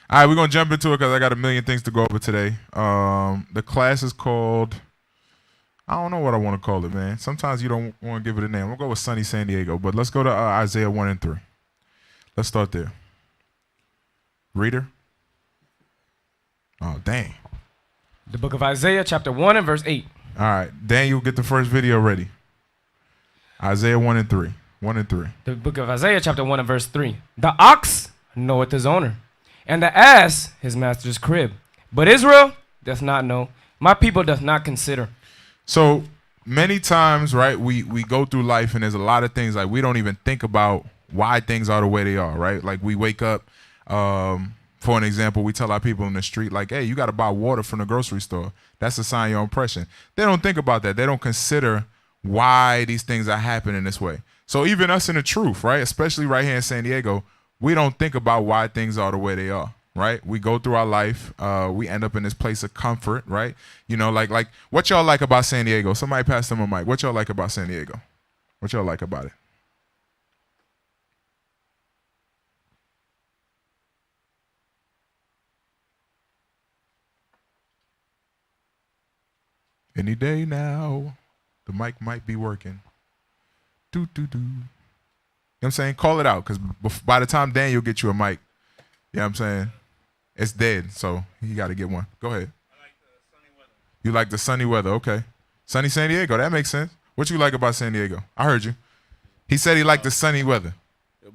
All right, we're going to jump into it because I got a million things to go over today. The class is called, I don't know what I want to call it, man. Sometimes you don't want to give it a name. We'll go with Sunny San Diego, but let's go to Isaiah 1 and 3. Let's start there. Reader? Oh, dang. The book of Isaiah, chapter 1 and verse 8. All right, Daniel, get the first video ready. Isaiah 1 and 3. 1 and 3. The book of Isaiah, chapter 1 and verse 3. The ox knoweth his owner, and the ass his master's crib. But Israel doth not know. My people doth not consider. So many times, right, we go through life and there's a lot of things like we don't even think about why things are the way they are, right? Like we wake up, for an example, we tell our people in the street, like, hey, you got to buy water from the grocery store. That's a sign of your oppression. They don't think about that. They don't consider why these things are happening this way. So even us in the truth, right, especially right here in San Diego, we don't think about why things are the way they are, right? We go through our life. We end up in this place of comfort, right? You know, like what y'all like about San Diego? Somebody pass them a mic. What y'all like about San Diego? What y'all like about it? Any day now, the mic might be working. Do. You know what I'm saying? Call it out, because by the time Daniel gets you a mic, you know what I'm saying? It's dead, so you got to get one. Go ahead. I like the sunny weather. You like the sunny weather, okay. Sunny San Diego, that makes sense. What you like about San Diego? I heard you. He said he liked the sunny weather.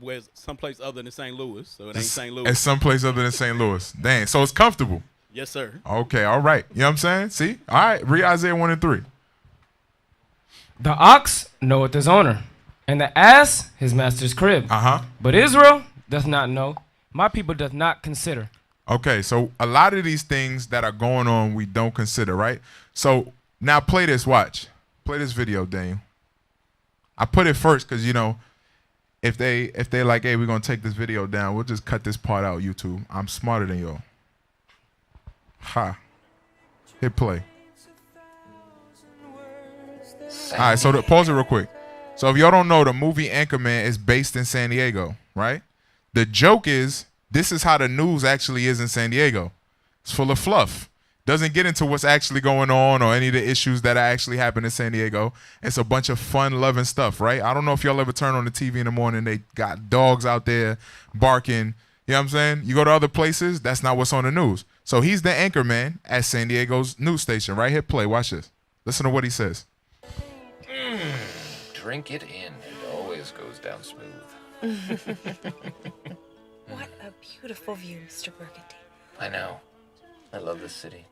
Where's someplace other than St. Louis, so it ain't St. Louis. It's someplace other than St. Louis. Dang, so it's comfortable. Yes, sir. Okay, all right. You know what I'm saying? See? All right, read Isaiah 1 and 3. The ox knoweth his owner, and the ass his master's crib. Uh-huh. But Israel doth not know. My people doth not consider. Okay, so a lot of these things that are going on, we don't consider, right? So now play this, watch. Play this video, Daniel. I put it first because, you know, if they like, hey, we're going to take this video down, we'll just cut this part out, YouTube. I'm smarter than y'all. Ha. Hit play. All right, so pause it real quick. So if y'all don't know, the movie Anchorman is based in San Diego, right? The joke is, this is how the news actually is in San Diego. It's full of fluff. Doesn't get into what's actually going on or any of the issues that actually happen in San Diego. It's a bunch of fun-loving stuff, right? I don't know if y'all ever turn on the TV in the morning, they got dogs out there barking. You know what I'm saying? You go to other places, that's not what's on the news. So he's the anchor man at San Diego's news station. Right here, play. Watch this. Listen to what he says. Drink it in. It always goes down smooth. What a beautiful view, Mr. Burgundy. I know. I love this city.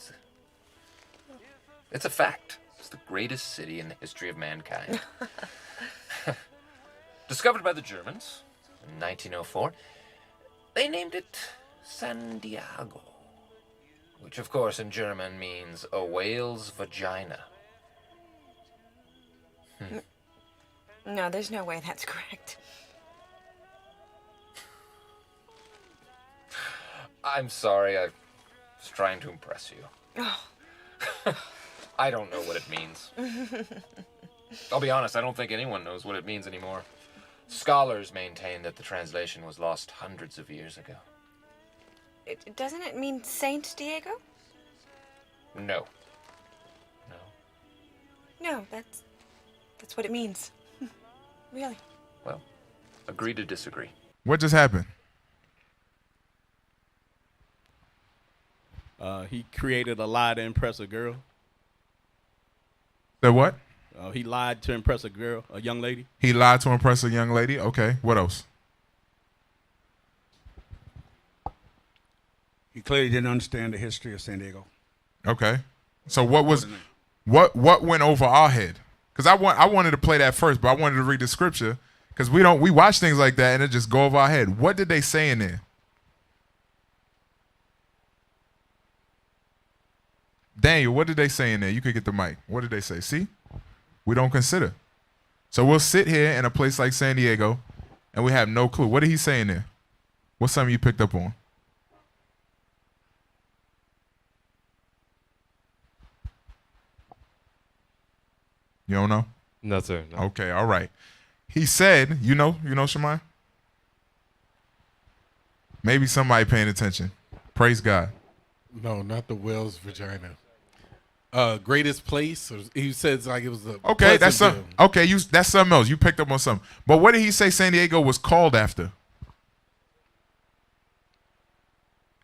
It's a fact. It's the greatest city in the history of mankind. Discovered by the Germans in 1904. They named it San Diego, which of course in German means a whale's vagina. No, there's no way that's correct. I'm sorry, I was trying to impress you. Oh. I don't know what it means. I'll be honest, I don't think anyone knows what it means anymore. Scholars maintain that the translation was lost hundreds of years ago. Doesn't it mean Saint Diego? No. No, that's what it means. Really. Well, agree to disagree. What just happened? He created a lie to impress a girl. The what? He lied to impress a girl, a young lady. He lied to impress a young lady. Okay, what else? He clearly didn't understand the history of San Diego. Okay, so what went over our head? Because I wanted to play that first, but I wanted to read the scripture because we watch things like that and it just go over our head. What did they say in there? Daniel, what did they say in there? You could get the mic. What did they say? See? We don't consider. So we'll sit here in a place like San Diego and we have no clue. What did he say in there? What's something you picked up on? You don't know? No, sir. No. Okay, all right. He said, you know, Shemai? Maybe somebody paying attention. Praise God. No, not the whale's vagina. Greatest place. He says like it was the Okay, that's something. Okay, that's something else. You picked up on something. But what did he say San Diego was called after?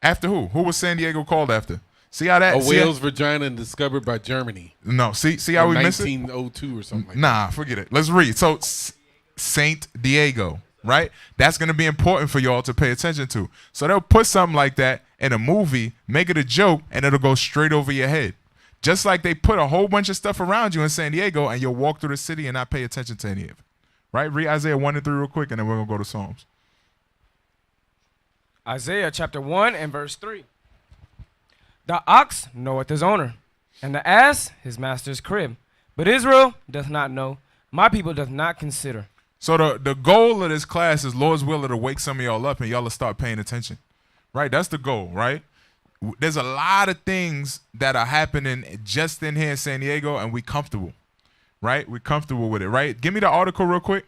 After who? Who was San Diego called after? See how that a whale's vagina discovered by Germany. No, see how we miss it? 1902 or something like that. Nah, forget it. Let's read. So Saint Diego, right? That's going to be important for y'all to pay attention to. So they'll put something like that in a movie, make it a joke, and it'll go straight over your head. Just like they put a whole bunch of stuff around you in San Diego, and you'll walk through the city and not pay attention to any of it. Right? Read Isaiah 1 and 3 real quick, and then we're going to go to Psalms. Isaiah chapter 1 and verse 3. The ox knoweth his owner, and the ass his master's crib. But Israel doth not know, my people doth not consider. So the goal of this class is Lord's will to wake some of y'all up and y'all will start paying attention. Right? That's the goal, right? There's a lot of things that are happening just in here in San Diego, and we comfortable. Right? We're comfortable with it, right? Give me the article real quick.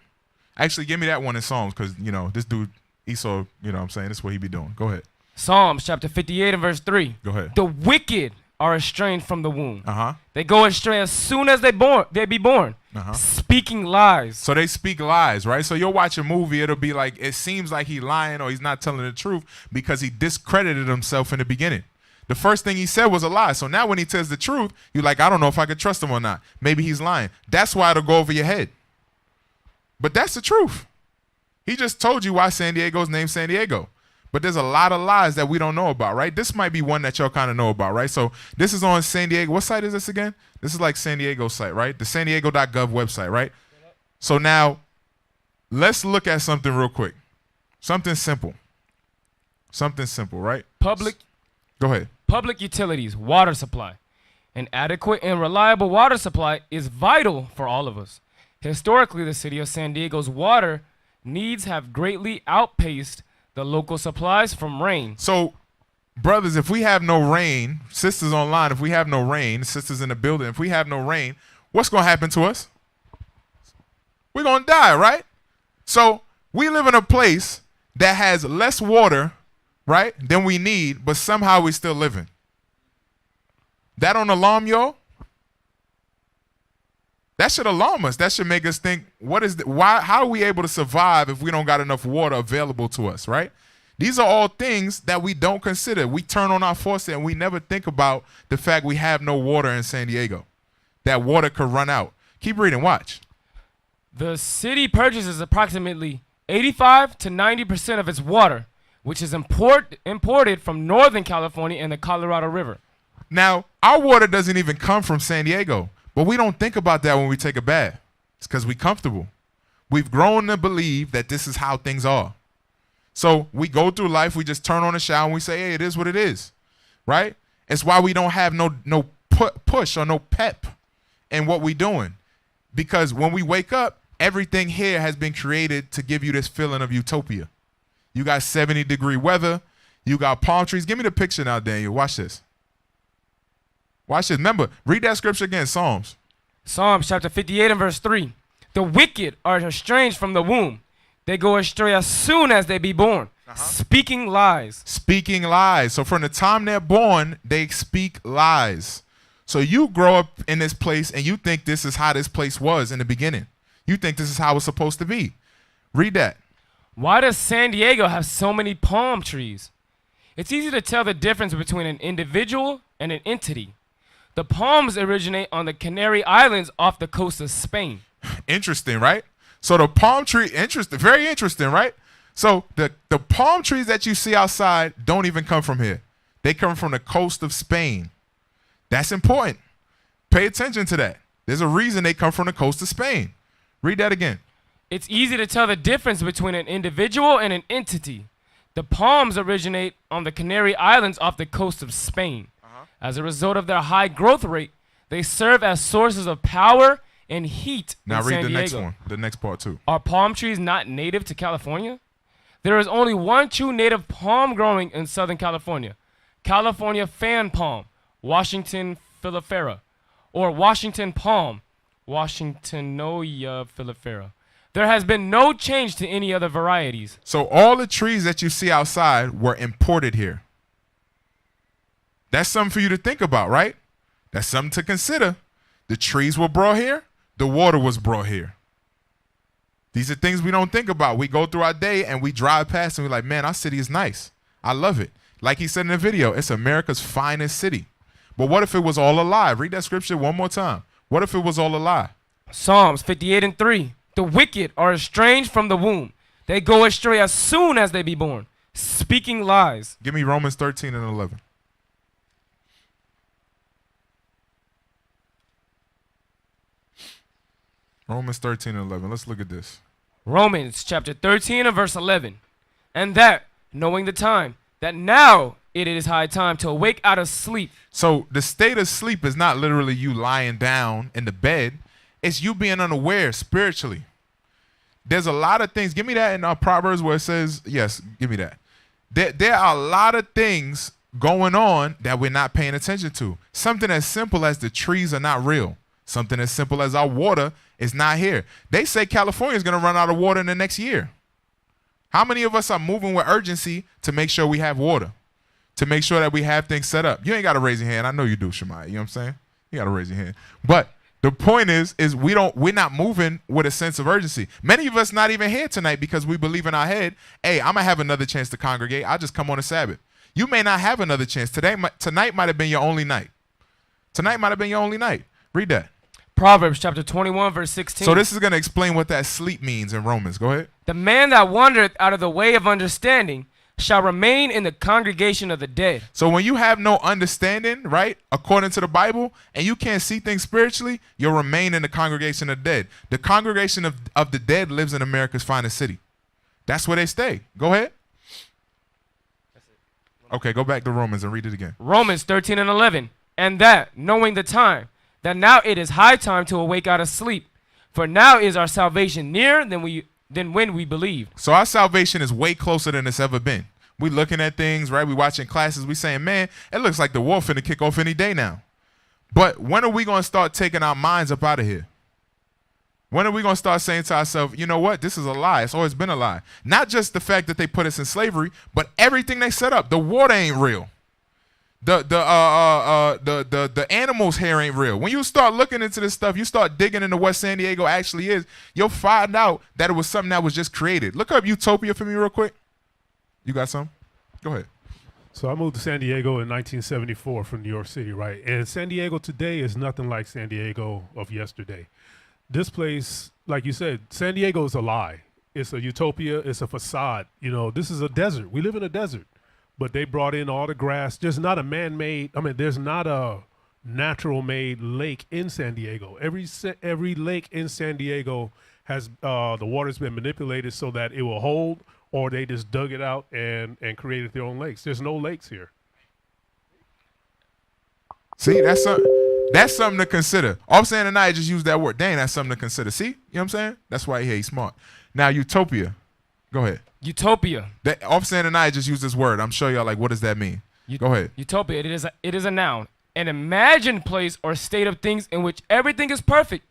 Actually, give me that one in Psalms, because, this dude, Esau, what I'm saying? This is what he be doing. Go ahead. Psalms chapter 58 and verse 3. Go ahead. The wicked are estranged from the womb. Uh-huh. They go astray as soon as they be born. Uh-huh. Speaking lies. So they speak lies, right? So you'll watch a movie, it'll be like, it seems like he's lying or he's not telling the truth because he discredited himself in the beginning. The first thing he said was a lie. So now when he tells the truth, you're like, I don't know if I could trust him or not. Maybe he's lying. That's why it'll go over your head. But that's the truth. He just told you why San Diego's named San Diego. But there's a lot of lies that we don't know about, right? This might be one that y'all kind of know about, right? So this is on San Diego. What site is this again? This is like San Diego's site, right? The san diego.gov website, right? So now let's look at something real quick. Something simple. Something simple, right? Go ahead. Public utilities, water supply. An adequate and reliable water supply is vital for all of us. Historically, the city of San Diego's water needs have greatly outpaced the local supplies from rain. So, brothers, if we have no rain, sisters online, if we have no rain, sisters in the building, if we have no rain, what's going to happen to us? We're going to die, right? So, we live in a place that has less water, right, than we need, but somehow we're still living. That don't alarm y'all? That should alarm us. That should make us think, how are we able to survive if we don't got enough water available to us, right? These are all things that we don't consider. We turn on our faucet and we never think about the fact we have no water in San Diego. That water could run out. Keep reading, watch. The city purchases approximately 85 to 90% of its water, which is imported from Northern California and the Colorado River. Now, our water doesn't even come from San Diego. But we don't think about that when we take a bath. It's because we're comfortable. We've grown to believe that this is how things are. So we go through life, we just turn on the shower and we say, hey, it is what it is, right? It's why we don't have no push or no pep in what we're doing. Because when we wake up, everything here has been created to give you this feeling of utopia. You got 70-degree weather. You got palm trees. Give me the picture now, Daniel. Watch this. Watch this. Remember, read that scripture again, Psalms. Psalms chapter 58 and verse 3. The wicked are estranged from the womb. They go astray as soon as they be born. Speaking lies. Speaking lies. So from the time they're born, they speak lies. So you grow up in this place and you think this is how this place was in the beginning. You think this is how it's supposed to be. Read that. Why does San Diego have so many palm trees? It's easy to tell the difference between an individual and an entity. The palms originate on the Canary Islands off the coast of Spain. Interesting, right? So the palm tree, very interesting, right? So the palm trees that you see outside don't even come from here. They come from the coast of Spain. That's important. Pay attention to that. There's a reason they come from the coast of Spain. Read that again. It's easy to tell the difference between an individual and an entity. The palms originate on the Canary Islands off the coast of Spain. As a result of their high growth rate, they serve as sources of power and heat now in read San the Diego. next one, the next part too. Are palm trees not native to California? There is only one true native palm growing in Southern California. California fan palm, Washington filifera, or Washington palm, Washingtonia filifera. There has been no change to any other varieties. So all the trees that you see outside were imported here. That's something for you to think about, right? That's something to consider. The trees were brought here. The water was brought here. These are things we don't think about. We go through our day and we drive past and we're like, man, our city is nice. I love it. Like he said in the video, it's America's finest city. But what if it was all a lie? Read that scripture one more time. What if it was all a lie? Psalms 58:3. The wicked are estranged from the womb. They go astray as soon as they be born, speaking lies. Give me Romans 13 and 11. Romans 13 and 11. Let's look at this. Romans chapter 13 and verse 11. And that, knowing the time, that now it is high time to awake out of sleep. So the state of sleep is not literally you lying down in the bed. It's you being unaware spiritually. There's a lot of things. Give me that in Proverbs where it says, yes, give me that. There are a lot of things going on that we're not paying attention to. Something as simple as the trees are not real. Something as simple as our water is not here. They say California is going to run out of water in the next year. How many of us are moving with urgency to make sure we have water? To make sure that we have things set up? You ain't got to raise your hand. I know you do, Shemaiah. You know what I'm saying? You got to raise your hand. But the point is we're not moving with a sense of urgency. Many of us not even here tonight because we believe in our head, hey, I'm going to have another chance to congregate. I'll just come on a Sabbath. You may not have another chance. Tonight might have been your only night. Tonight might have been your only night. Read that. Proverbs chapter 21 verse 16. So this is going to explain what that sleep means in Romans. Go ahead. The man that wandereth out of the way of understanding shall remain in the congregation of the dead. So when you have no understanding, right, according to the Bible, and you can't see things spiritually, you'll remain in the congregation of the dead. The congregation of the dead lives in America's finest city. That's where they stay. Go ahead. Okay, go back to Romans and read it again. Romans 13 and 11. And that, knowing the time, that now it is high time to awake out of sleep. For now is our salvation nearer than when we believe. So our salvation is way closer than it's ever been. We looking at things, right? We watching classes. We saying, man, it looks like the war finna kick off any day now. But when are we going to start taking our minds up out of here? When are we going to start saying to ourselves, you know what? This is a lie. It's always been a lie. Not just the fact that they put us in slavery, but everything they set up. The water ain't real. The animals here ain't real. When you start looking into this stuff, you start digging into what San Diego actually is, you'll find out that it was something that was just created. Look up Utopia for me real quick. You got some? Go ahead. So I moved to San Diego in 1974 from New York City, right? And San Diego today is nothing like San Diego of yesterday. This place, like you said, San Diego is a lie. It's a utopia. It's a facade. You know, this is a desert. We live in a desert. But they brought in all the grass. There's not a man-made, there's not a natural-made lake in San Diego. Every lake in San Diego has, the water's been manipulated so that it will hold, or they just dug it out and created their own lakes. There's no lakes here. See, that's something to consider. All saying tonight, I just used that word. Dang, that's something to consider. See, you know what I'm saying? That's why he's smart. Now, Utopia. Go ahead. Utopia. Offset and I just use this word. I'm sure y'all like, what does that mean? Go ahead. Utopia. It is a noun, an imagined place or state of things in which everything is perfect.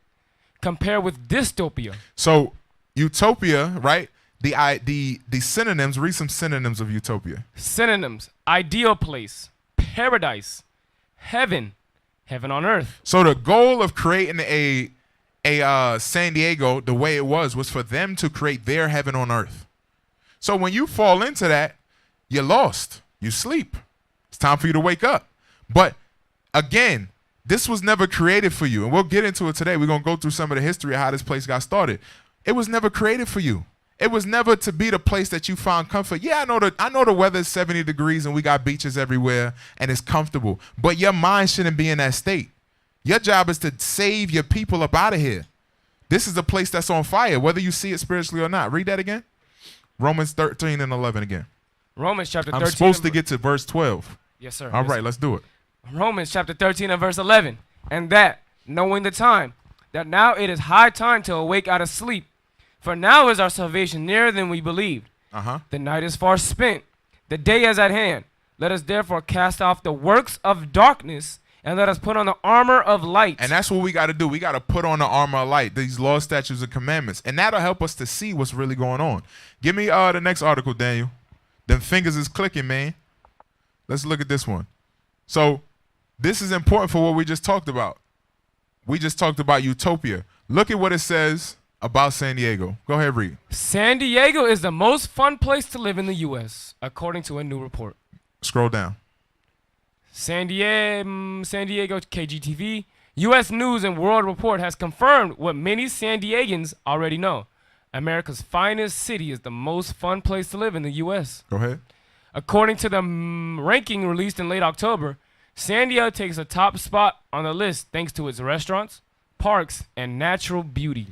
Compare with dystopia. So utopia, right? The synonyms. Read some synonyms of utopia. Synonyms: ideal place, paradise, heaven, heaven on earth. So the goal of creating a San Diego the way it was for them to create their heaven on earth. So when you fall into that, you're lost. You sleep. It's time for you to wake up. But again, this was never created for you. And we'll get into it today. We're going to go through some of the history of how this place got started. It was never created for you. It was never to be the place that you found comfort. Yeah, I know the weather is 70 degrees and we got beaches everywhere and it's comfortable. But your mind shouldn't be in that state. Your job is to save your people up out of here. This is a place that's on fire, whether you see it spiritually or not. Read that again. Romans 13 and 11 again. Romans chapter 13. I'm supposed to get to verse 12. Yes, sir. All right, let's do it. Romans chapter 13 and verse 11. And that, knowing the time, that now it is high time to awake out of sleep. For now is our salvation nearer than we believed. The night is far spent. The day is at hand. Let us therefore cast off the works of darkness and let us put on the armor of light. And that's what we got to do. We got to put on the armor of light, these laws, statutes, and commandments. And that'll help us to see what's really going on. Give me the next article, Daniel. Them fingers is clicking, man. Let's look at this one. So this is important for what we just talked about. We just talked about utopia. Look at what it says about San Diego. Go ahead, read. San Diego is the most fun place to live in the U.S., according to a new report. Scroll down. San Diego KGTV, U.S. News and World Report has confirmed what many San Diegans already know. America's finest city is the most fun place to live in the U.S. Go ahead. According to the ranking released in late October, San Diego takes a top spot on the list thanks to its restaurants, parks, and natural beauty.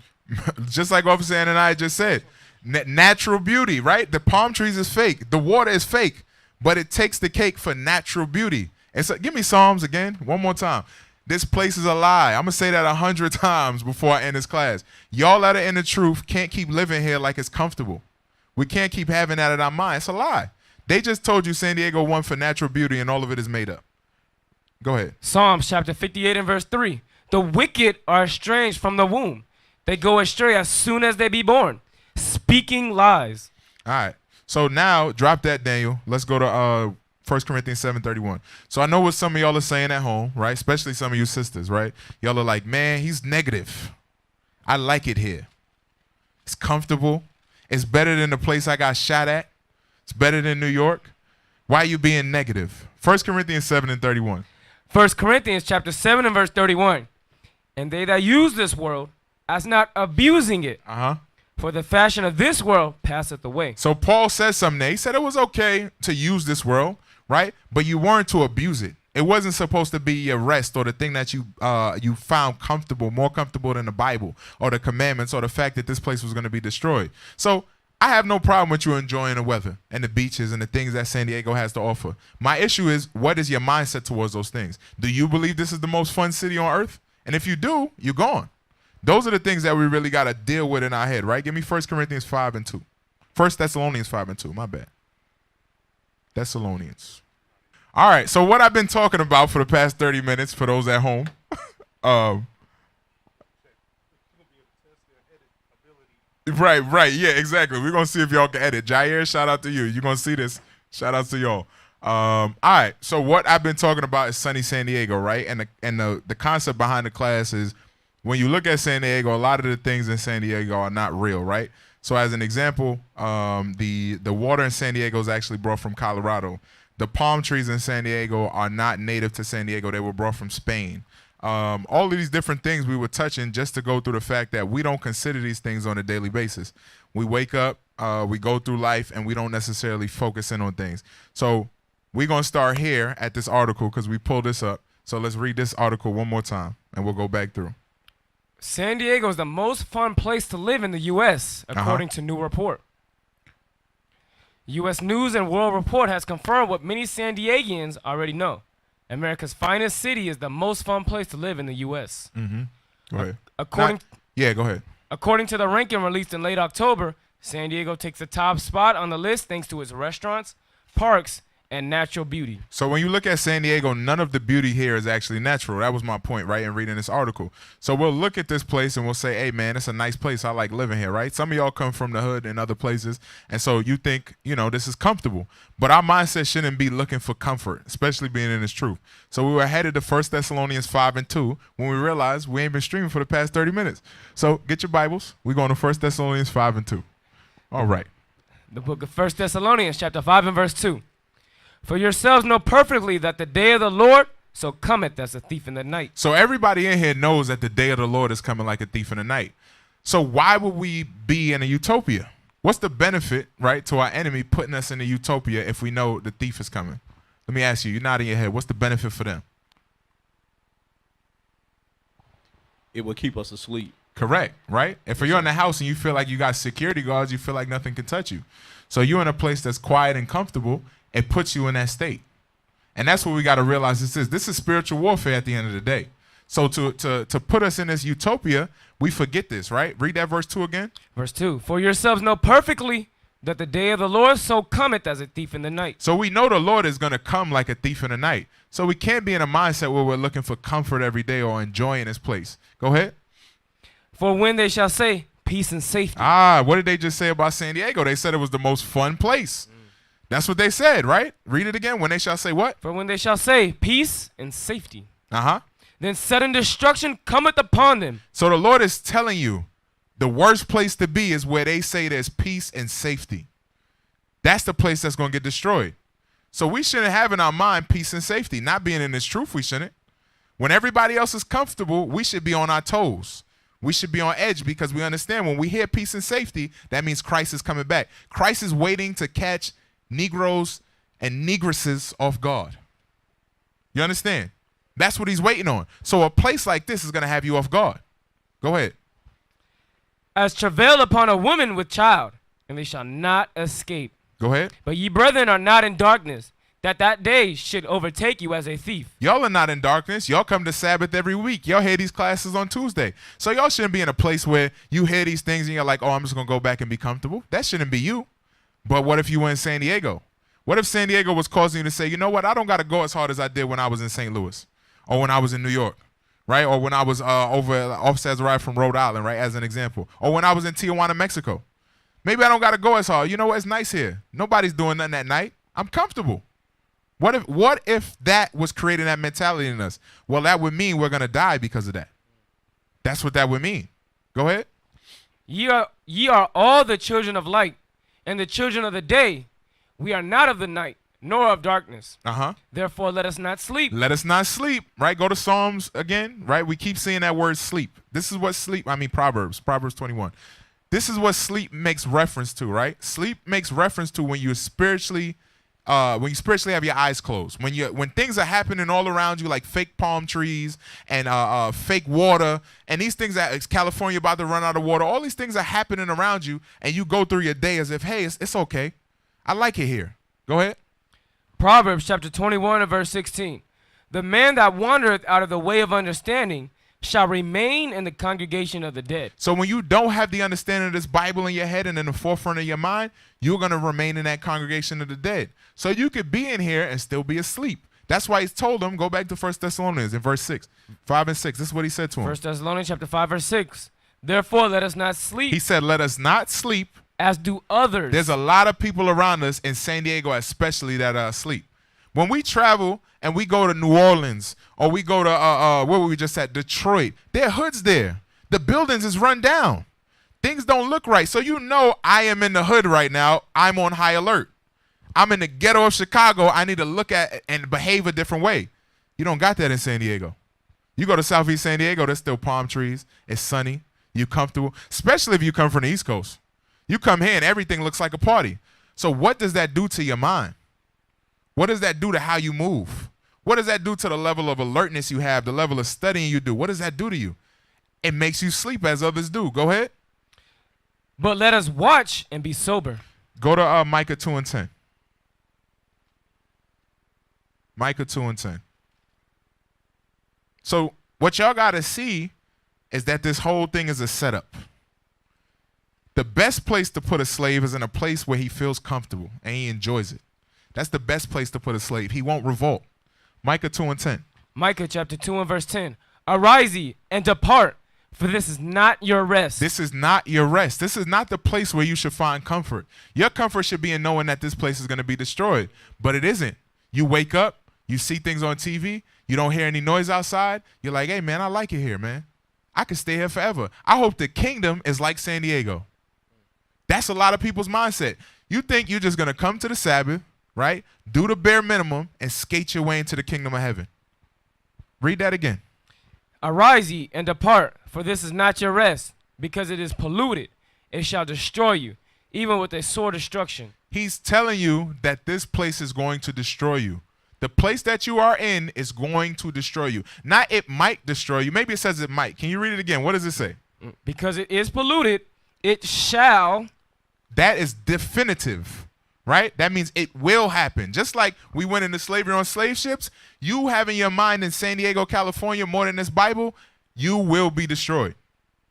Just like Officer Ann and I just said, natural beauty, right? The palm trees is fake. The water is fake, but it takes the cake for natural beauty. And so, give me Psalms again, one more time. This place is a lie. I'm going to say that 100 times before I end this class. Y'all that are in the truth can't keep living here like it's comfortable. We can't keep having that in our mind. It's a lie. They just told you San Diego won for natural beauty and all of it is made up. Go ahead. Psalms chapter 58 and verse 3. The wicked are estranged from the womb. They go astray as soon as they be born, speaking lies. All right. So now, drop that, Daniel. Let's go to 1 Corinthians 7:31. So I know what some of y'all are saying at home, right? Especially some of you sisters, right? Y'all are like, man, he's negative. I like it here. It's comfortable. It's better than the place I got shot at. It's better than New York. Why are you being negative? 1 Corinthians 7:31. 1 Corinthians chapter 7 and verse 31. And they that use this world as not abusing it. For the fashion of this world passeth away. So Paul said something there. He said it was okay to use this world, right? But you weren't to abuse it. It wasn't supposed to be your rest or the thing that you found comfortable, more comfortable than the Bible or the commandments or the fact that this place was going to be destroyed. So I have no problem with you enjoying the weather and the beaches and the things that San Diego has to offer. My issue is, what is your mindset towards those things? Do you believe this is the most fun city on earth? And if you do, you're gone. Those are the things that we really got to deal with in our head, right? Give me 1 Corinthians 5 and 2. 1 Thessalonians 5 and 2. My bad. Thessalonians. All right. So what I've been talking about for the past 30 minutes for those at home. Right. Yeah, exactly. We're going to see if y'all can edit. Jair, shout out to you. You're going to see this. Shout out to y'all. All right. So what I've been talking about is sunny San Diego, right? And the concept behind the class is, when you look at San Diego, a lot of the things in San Diego are not real, right? So as an example, the water in San Diego is actually brought from Colorado. The palm trees in San Diego are not native to San Diego. They were brought from Spain. All of these different things we were touching just to go through the fact that we don't consider these things on a daily basis. We wake up, we go through life, and we don't necessarily focus in on things. So we're going to start here at this article because we pulled this up. So let's read this article one more time, and we'll go back through. San Diego is the most fun place to live in the U.S., according to new report. U.S. News and World Report has confirmed what many San Diegans already know. America's finest city is the most fun place to live in the U.S. Go ahead. Go ahead. According to the ranking released in late October, San Diego takes the top spot on the list thanks to its restaurants, parks, and natural beauty. So when you look at San Diego, none of the beauty here is actually natural. That was my point, right, in reading this article. So we'll look at this place and we'll say, hey, man, it's a nice place. I like living here, right? Some of y'all come from the hood and other places, and so you think, this is comfortable. But our mindset shouldn't be looking for comfort, especially being in this truth. So we were headed to 1 Thessalonians 5 and 2 when we realized we ain't been streaming for the past 30 minutes. So get your Bibles. We're going to 1 Thessalonians 5 and 2. All right. The book of 1 Thessalonians chapter 5 and verse 2. For yourselves know perfectly that the day of the Lord so cometh as a thief in the night. So everybody in here knows that the day of the Lord is coming like a thief in the night. So why would we be in a utopia? What's the benefit, right, to our enemy putting us in a utopia if we know the thief is coming? Let me ask you, you're nodding your head. What's the benefit for them? It will keep us asleep. Correct, right? If you're in the house and you feel like you got security guards, you feel like nothing can touch you. So you're in a place that's quiet and comfortable. It puts you in that state. And that's what we got to realize this is. This is spiritual warfare at the end of the day. So to put us in this utopia, we forget this, right? Read that verse 2 again. Verse 2. For yourselves know perfectly that the day of the Lord so cometh as a thief in the night. So we know the Lord is going to come like a thief in the night. So we can't be in a mindset where we're looking for comfort every day or enjoying this place. Go ahead. For when they shall say peace and safety. What did they just say about San Diego? They said it was the most fun place. That's what they said, right? Read it again. When they shall say what? For when they shall say peace and safety, Uh-huh. then sudden destruction cometh upon them. So the Lord is telling you the worst place to be is where they say there's peace and safety. That's the place that's going to get destroyed. So we shouldn't have in our mind peace and safety. Not being in this truth, we shouldn't. When everybody else is comfortable, we should be on our toes. We should be on edge because we understand when we hear peace and safety, that means Christ is coming back. Christ is waiting to catch Negroes and Negresses off guard. You understand? That's what he's waiting on. So a place like this is going to have you off guard. Go ahead. As travail upon a woman with child, and they shall not escape. Go ahead. But ye brethren are not in darkness, that day should overtake you as a thief. Y'all are not in darkness. Y'all come to Sabbath every week. Y'all hear these classes on Tuesday. So y'all shouldn't be in a place where you hear these things and you're like, oh, I'm just going to go back and be comfortable. That shouldn't be you. But what if you were in San Diego? What if San Diego was causing you to say, you know what, I don't got to go as hard as I did when I was in St. Louis or when I was in New York, right? Or when I was over Officer Azariah from Rhode Island, right, as an example. Or when I was in Tijuana, Mexico. Maybe I don't got to go as hard. You know what, it's nice here. Nobody's doing nothing at night. I'm comfortable. What if that was creating that mentality in us? Well, that would mean we're going to die because of that. That's what that would mean. Go ahead. Ye are all the children of light and the children of the day. We are not of the night, nor of darkness. Uh-huh. Therefore, let us not sleep. Let us not sleep, right? Go to Psalms again, right? We keep seeing that word sleep. This is what Proverbs 21. This is what sleep makes reference to, right? Sleep makes reference to when you spiritually have your eyes closed, when things are happening all around you, like fake palm trees and fake water, and these things that California about to run out of water, all these things are happening around you, and you go through your day as if, hey, it's okay. I like it here. Go ahead. Proverbs chapter 21 and verse 16. The man that wandereth out of the way of understanding shall remain in the congregation of the dead. So when you don't have the understanding of this Bible in your head and in the forefront of your mind, you're going to remain in that congregation of the dead. So you could be in here and still be asleep. That's why he's told them, go back to 1 Thessalonians in verse 5 and 6. This is what he said to him. 1 Thessalonians chapter 5 verse 6. Therefore let us not sleep. He said, let us not sleep. As do others. There's a lot of people around us in San Diego especially that are asleep. When we travel and we go to New Orleans or we go to, where were we just at, Detroit, there are hoods there. The buildings is run down. Things don't look right. So you know I am in the hood right now. I'm on high alert. I'm in the ghetto of Chicago. I need to look at and behave a different way. You don't got that in San Diego. You go to Southeast San Diego, there's still palm trees. It's sunny. You're comfortable, especially if you come from the East Coast. You come here and everything looks like a party. So what does that do to your mind? What does that do to how you move? What does that do to the level of alertness you have, the level of studying you do? What does that do to you? It makes you sleep as others do. Go ahead. But let us watch and be sober. Go to Micah 2 and 10. Micah 2 and 10. So what y'all got to see is that this whole thing is a setup. The best place to put a slave is in a place where he feels comfortable and he enjoys it. That's the best place to put a slave. He won't revolt. Micah 2 and 10. Micah chapter 2 and verse 10. Arise ye and depart, for this is not your rest. This is not your rest. This is not the place where you should find comfort. Your comfort should be in knowing that this place is going to be destroyed, but it isn't. You wake up, you see things on TV, you don't hear any noise outside. You're like, hey, man, I like it here, man. I could stay here forever. I hope the kingdom is like San Diego. That's a lot of people's mindset. You think you're just going to come to the Sabbath, right? Do the bare minimum and skate your way into the kingdom of heaven. Read that again. Arise ye and depart, for this is not your rest, because it is polluted. It shall destroy you, even with a sore destruction. He's telling you that this place is going to destroy you. The place that you are in is going to destroy you. Not it might destroy you. Maybe it says it might. Can you read it again? What does it say? Because it is polluted, it shall. That is definitive, right? That means it will happen. Just like we went into slavery on slave ships, you have in your mind in San Diego, California, more than this Bible, you will be destroyed.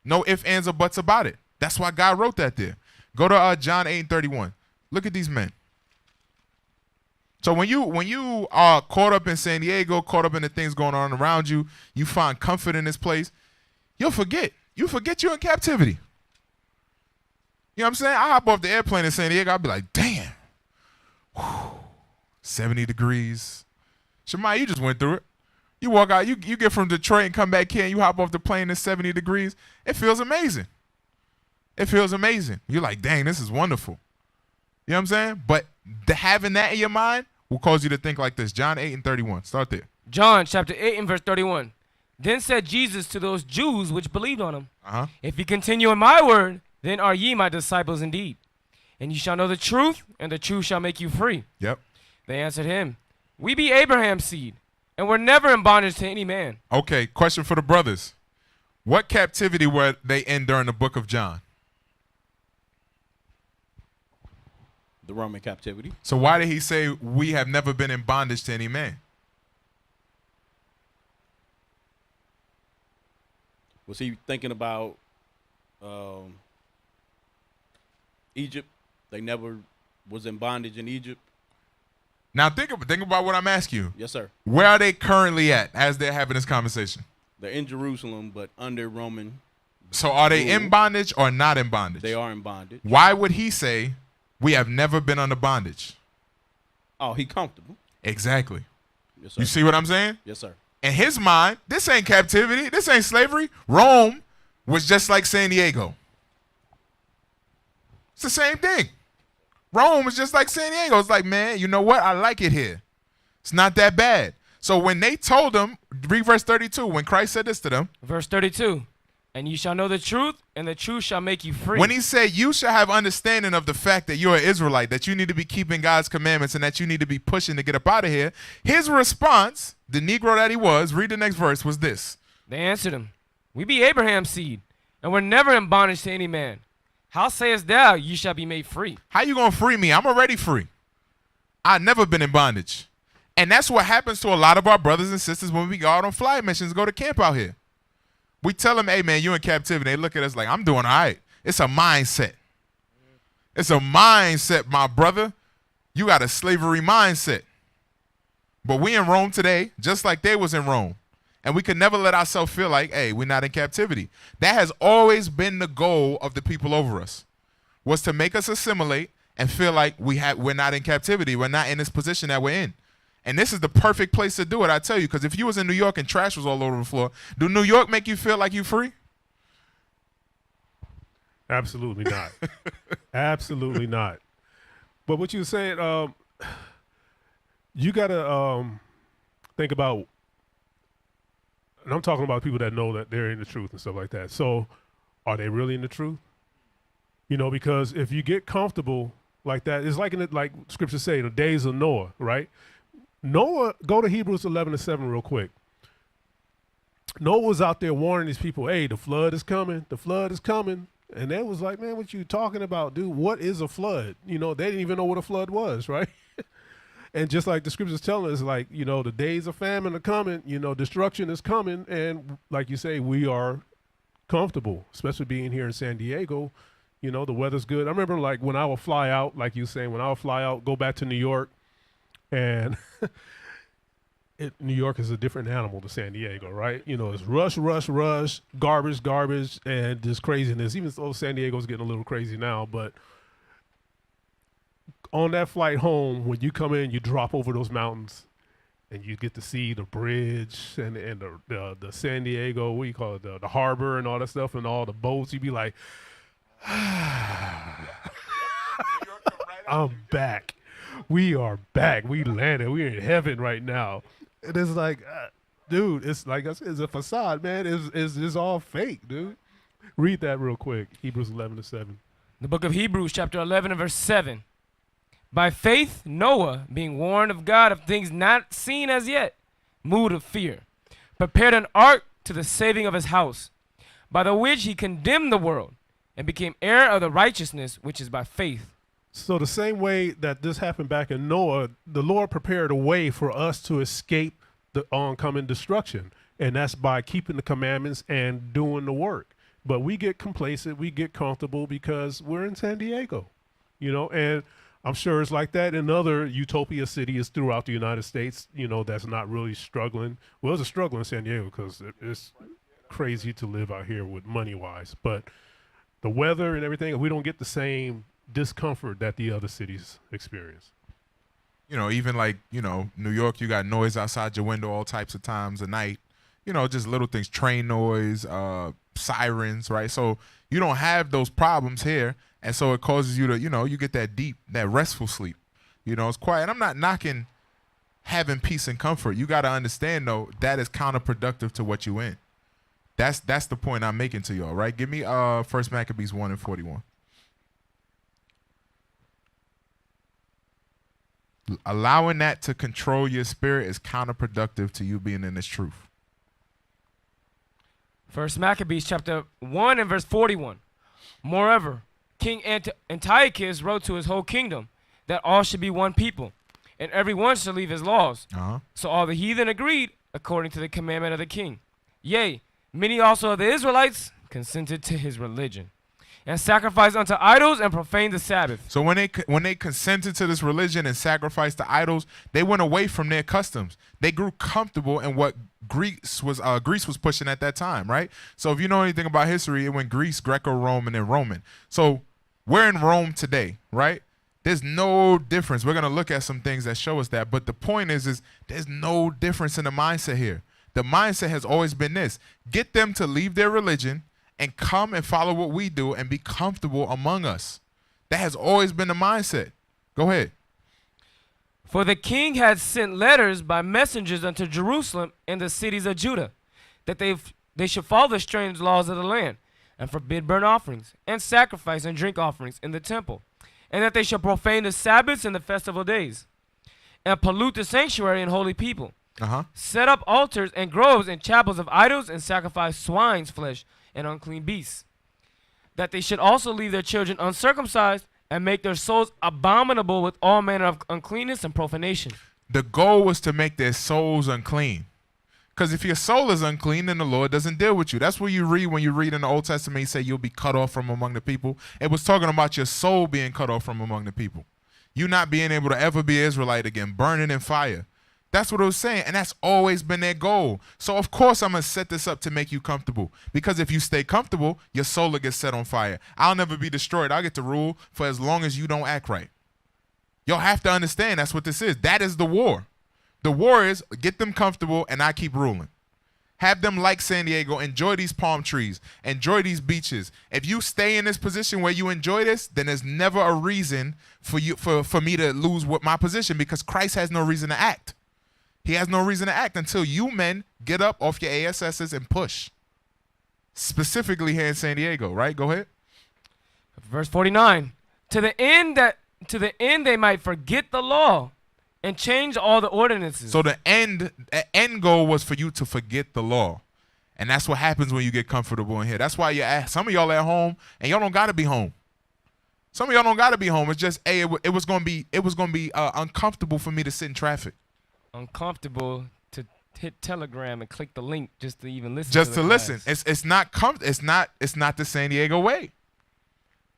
No ifs, ands, or buts about it. That's why God wrote that there. Go to John 8:31. Look at these men. So when you are caught up in San Diego, caught up in the things going on around you, you find comfort in this place, you'll forget. You forget you're in captivity. You know what I'm saying? I hop off the airplane in San Diego, I'll be like, damn. Whew. 70 degrees. Shemai, you just went through it. You walk out, you get from Detroit and come back here and you hop off the plane at 70 degrees. It feels amazing. It feels amazing. You're like, dang, this is wonderful. You know what I'm saying? But having that in your mind will cause you to think like this. John 8:31. Start there. John chapter 8 and verse 31. Then said Jesus to those Jews which believed on him, If ye continue in my word, then are ye my disciples indeed. And ye shall know the truth, and the truth shall make you free. Yep. They answered him, We be Abraham's seed, and were never in bondage to any man. Okay, question for the brothers. What captivity were they in during the book of John? The Roman captivity. So why did he say we have never been in bondage to any man? Was he thinking about Egypt? They never was in bondage in Egypt. Now think about what I'm asking you. Yes, sir. Where are they currently at as they're having this conversation? They're in Jerusalem, but under Roman. So are they rule. in bondage or not in bondage? They are in bondage. Why would he say we have never been under bondage? Oh, he comfortable. Exactly. Yes, sir. You see what I'm saying? Yes, sir. In his mind, this ain't captivity. This ain't slavery. Rome was just like San Diego. It's the same thing. Rome was just like San Diego. It's like, man, you know what? I like it here. It's not that bad. So when they told them, read verse 32, when Christ said this to them. Verse 32. And ye shall know the truth, and the truth shall make you free. When he said you shall have understanding of the fact that you're an Israelite, that you need to be keeping God's commandments and that you need to be pushing to get up out of here, his response, the Negro that he was, read the next verse, was this. They answered him, We be Abraham's seed, and were never in bondage to any man. How sayest thou, ye shall be made free? How you going to free me? I'm already free. I've never been in bondage. And that's what happens to a lot of our brothers and sisters when we go out on fly missions, go to camp out here. We tell them, hey, man, you in captivity. They look at us like, I'm doing all right. It's a mindset. It's a mindset, my brother. You got a slavery mindset. But we in Rome today, just like they was in Rome. And we could never let ourselves feel like, hey, we're not in captivity. That has always been the goal of the people over us, was to make us assimilate and feel like we're not in captivity. We're not in this position that we're in. And this is the perfect place to do it, I tell you, because if you was in New York and trash was all over the floor, do New York make you feel like you free? Absolutely not. Absolutely not. But what you were saying, you got to think about, and I'm talking about people that know that they're in the truth and stuff like that. So are they really in the truth? You know, because if you get comfortable like that, it's like like scripture say, the days of Noah, right? Noah, go to Hebrews 11:7 real quick. Noah was out there warning these people, hey, the flood is coming. The flood is coming. And they was like, man, what you talking about, dude? What is a flood? You know, they didn't even know what a flood was, right? And just like the scriptures telling us, like, you know, the days of famine are coming, you know, destruction is coming. And like you say, we are comfortable, especially being here in San Diego. You know, the weather's good. I remember like when I would fly out, like you saying, when I would fly out, go back to New York, and New York is a different animal to San Diego, right? You know, it's rush, garbage, and just craziness. Even though San Diego's getting a little crazy now, but on that flight home, when you come in, you drop over those mountains, and you get to see the bridge and the San Diego, what do you call it, the harbor and all that stuff, and all the boats. You'd be like, I'm back. We are back. We landed. We're in heaven right now. And it's like, dude, it's like I said, it's a facade, man. It's all fake, dude. Read that real quick. Hebrews 11:7. The book of Hebrews, chapter 11 and verse 7. By faith, Noah, being warned of God of things not seen as yet, moved of fear, prepared an ark to the saving of his house, by the which he condemned the world, and became heir of the righteousness which is by faith. So the same way that this happened back in Noah, the Lord prepared a way for us to escape the oncoming destruction. And that's by keeping the commandments and doing the work. But we get complacent, we get comfortable because we're in San Diego, you know, and I'm sure it's like that in other utopia cities throughout the United States, you know, that's not really struggling. Well, it's a struggle in San Diego because it's crazy to live out here with money-wise. But the weather and everything, we don't get the same discomfort that the other cities experience. You know, even like, you know, New York, you got noise outside your window all types of times of night. You know, just little things, train noise, sirens, right? So you don't have those problems here. And so it causes you to, you know, you get that deep, that restful sleep. You know, it's quiet. And I'm not knocking having peace and comfort. You got to understand, though, that is counterproductive to what you in. That's the point I'm making to y'all, right? Give me 1 Maccabees 1:41. Allowing that to control your spirit is counterproductive to you being in this truth. 1 Maccabees chapter 1 and verse 41. Moreover, King Antiochus wrote to his whole kingdom that all should be one people, and every one should leave his laws. So all the heathen agreed according to the commandment of the king. Yea, many also of the Israelites consented to his religion, and sacrificed unto idols and profaned the Sabbath. So when they consented to this religion and sacrificed to idols, they went away from their customs. They grew comfortable in what Greece was pushing at that time, right? So if you know anything about history, it went Greece, Greco-Roman, and Roman. So we're in Rome today, right? There's no difference. We're going to look at some things that show us that. But the point is there's no difference in the mindset here. The mindset has always been this. Get them to leave their religion and come and follow what we do and be comfortable among us. That has always been the mindset. Go ahead. For the king had sent letters by messengers unto Jerusalem and the cities of Judah, that they should follow the strange laws of the land, and forbid burnt offerings, and sacrifice and drink offerings in the temple, and that they should profane the Sabbaths and the festival days, and pollute the sanctuary and holy people, set up altars and groves and chapels of idols, and sacrifice swine's flesh and unclean beasts, that they should also leave their children uncircumcised, and make their souls abominable with all manner of uncleanness and profanation. The goal was to make their souls unclean. Because if your soul is unclean, then the Lord doesn't deal with you. That's what you read when you read in the Old Testament, you say you'll be cut off from among the people. It was talking about your soul being cut off from among the people. You not being able to ever be an Israelite again, burning in fire. That's what it was saying, and that's always been their goal. So, of course, I'm going to set this up to make you comfortable, because if you stay comfortable, your soul will get set on fire. I'll never be destroyed. I'll get to rule for as long as you don't act right. You'll have to understand that's what this is. That is the war. The war is get them comfortable, and I keep ruling. Have them like San Diego, enjoy these palm trees, enjoy these beaches. If you stay in this position where you enjoy this, then there's never a reason for me to lose my position, because Christ has no reason to act. He has no reason to act until you men get up off your ASSs and push. Specifically here in San Diego, right? Go ahead. Verse 49. To the end they might forget the law and change all the ordinances. So the end goal was for you to forget the law. And that's what happens when you get comfortable in here. That's why some of y'all at home and y'all don't got to be home. Some of y'all don't got to be home. It's just, hey, it was going to be uncomfortable for me to sit in traffic. Uncomfortable to hit Telegram and click the link just to even listen. Just to listen. It's not the San Diego way.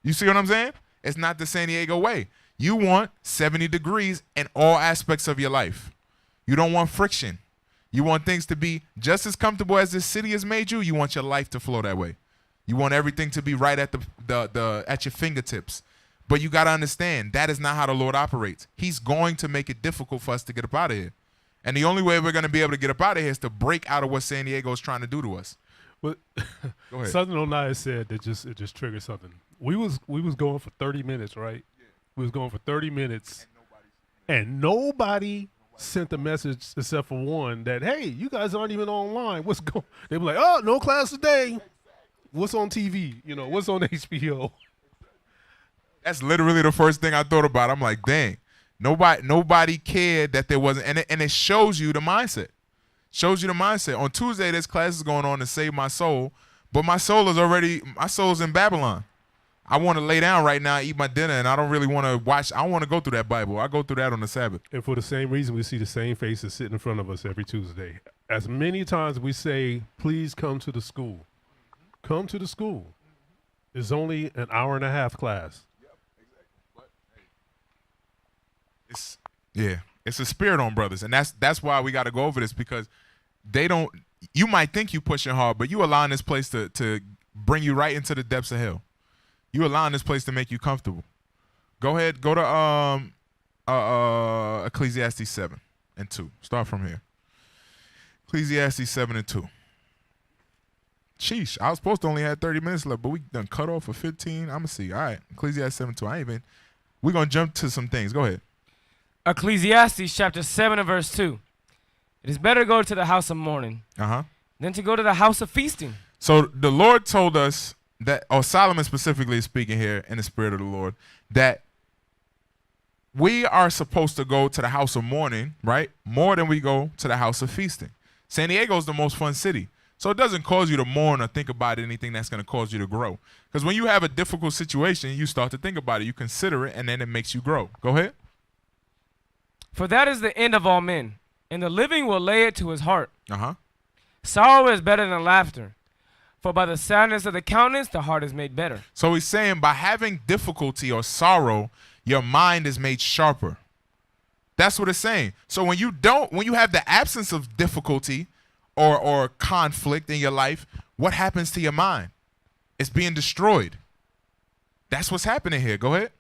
You see what I'm saying? It's not the San Diego way. You want 70 degrees in all aspects of your life. You don't want friction. You want things to be just as comfortable as this city has made you. You want your life to flow that way. You want everything to be right at at your fingertips. But you got to understand, that is not how the Lord operates. He's going to make it difficult for us to get up out of here. And the only way we're going to be able to get up out of here is to break out of what San Diego is trying to do to us. But Go ahead. Southern 09 said that it just triggered something. We was going for 30 minutes, right? Yeah. We was going for 30 minutes, and nobody sent a message except for one that, hey, you guys aren't even online. What's going? They were like, oh, no class today. What's on TV? You know, what's on HBO? That's literally the first thing I thought about. I'm like, dang. Nobody cared that there wasn't, and it shows you the mindset. Shows you the mindset. On Tuesday, this class is going on to save my soul, but my soul's in Babylon. I want to lay down right now, eat my dinner, and I don't really want to watch. I don't want to go through that Bible. I go through that on the Sabbath. And for the same reason, we see the same faces sitting in front of us every Tuesday. As many times we say, please come to the school. Come to the school. It's only an hour and a half class. It's a spirit on brothers, and that's why we got to go over this, because they don't. You might think you pushing hard, but you allowing this place to bring you right into the depths of hell. You allowing this place to make you comfortable. Go ahead, go to Ecclesiastes 7 and 2. Start from here. Ecclesiastes 7 and 2. Sheesh, I was supposed to only have 30 minutes left, but we done cut off for 15. I'm going to see. All right, Ecclesiastes 7 2. We're going to jump to some things. Go ahead. Ecclesiastes chapter 7 and verse 2. It is better to go to the house of mourning than to go to the house of feasting. So the Lord told us that, or Solomon specifically is speaking here in the spirit of the Lord, that we are supposed to go to the house of mourning, right? More than we go to the house of feasting. San Diego is the most fun city. So it doesn't cause you to mourn or think about anything that's going to cause you to grow. Because when you have a difficult situation, you start to think about it. You consider it, and then it makes you grow. Go ahead. For that is the end of all men, and the living will lay it to his heart. Uh-huh. Sorrow is better than laughter, for by the sadness of the countenance, the heart is made better. So he's saying by having difficulty or sorrow, your mind is made sharper. That's what it's saying. So when you have the absence of difficulty or conflict in your life, what happens to your mind? It's being destroyed. That's what's happening here. Go ahead.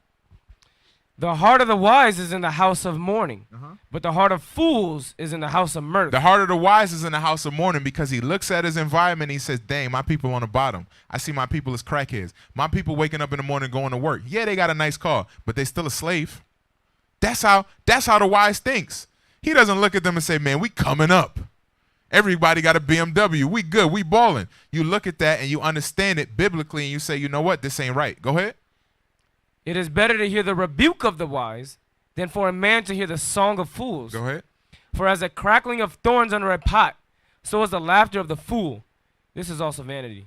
The heart of the wise is in the house of mourning, but the heart of fools is in the house of mirth. The heart of the wise is in the house of mourning because he looks at his environment and he says, dang, my people on the bottom. I see my people as crackheads. My people waking up in the morning going to work. Yeah, they got a nice car, but they still a slave. That's how the wise thinks. He doesn't look at them and say, man, we coming up. Everybody got a BMW. We good. We balling. You look at that and you understand it biblically and you say, you know what? This ain't right. Go ahead. It is better to hear the rebuke of the wise than for a man to hear the song of fools. Go ahead. For as a crackling of thorns under a pot, so is the laughter of the fool. This is also vanity.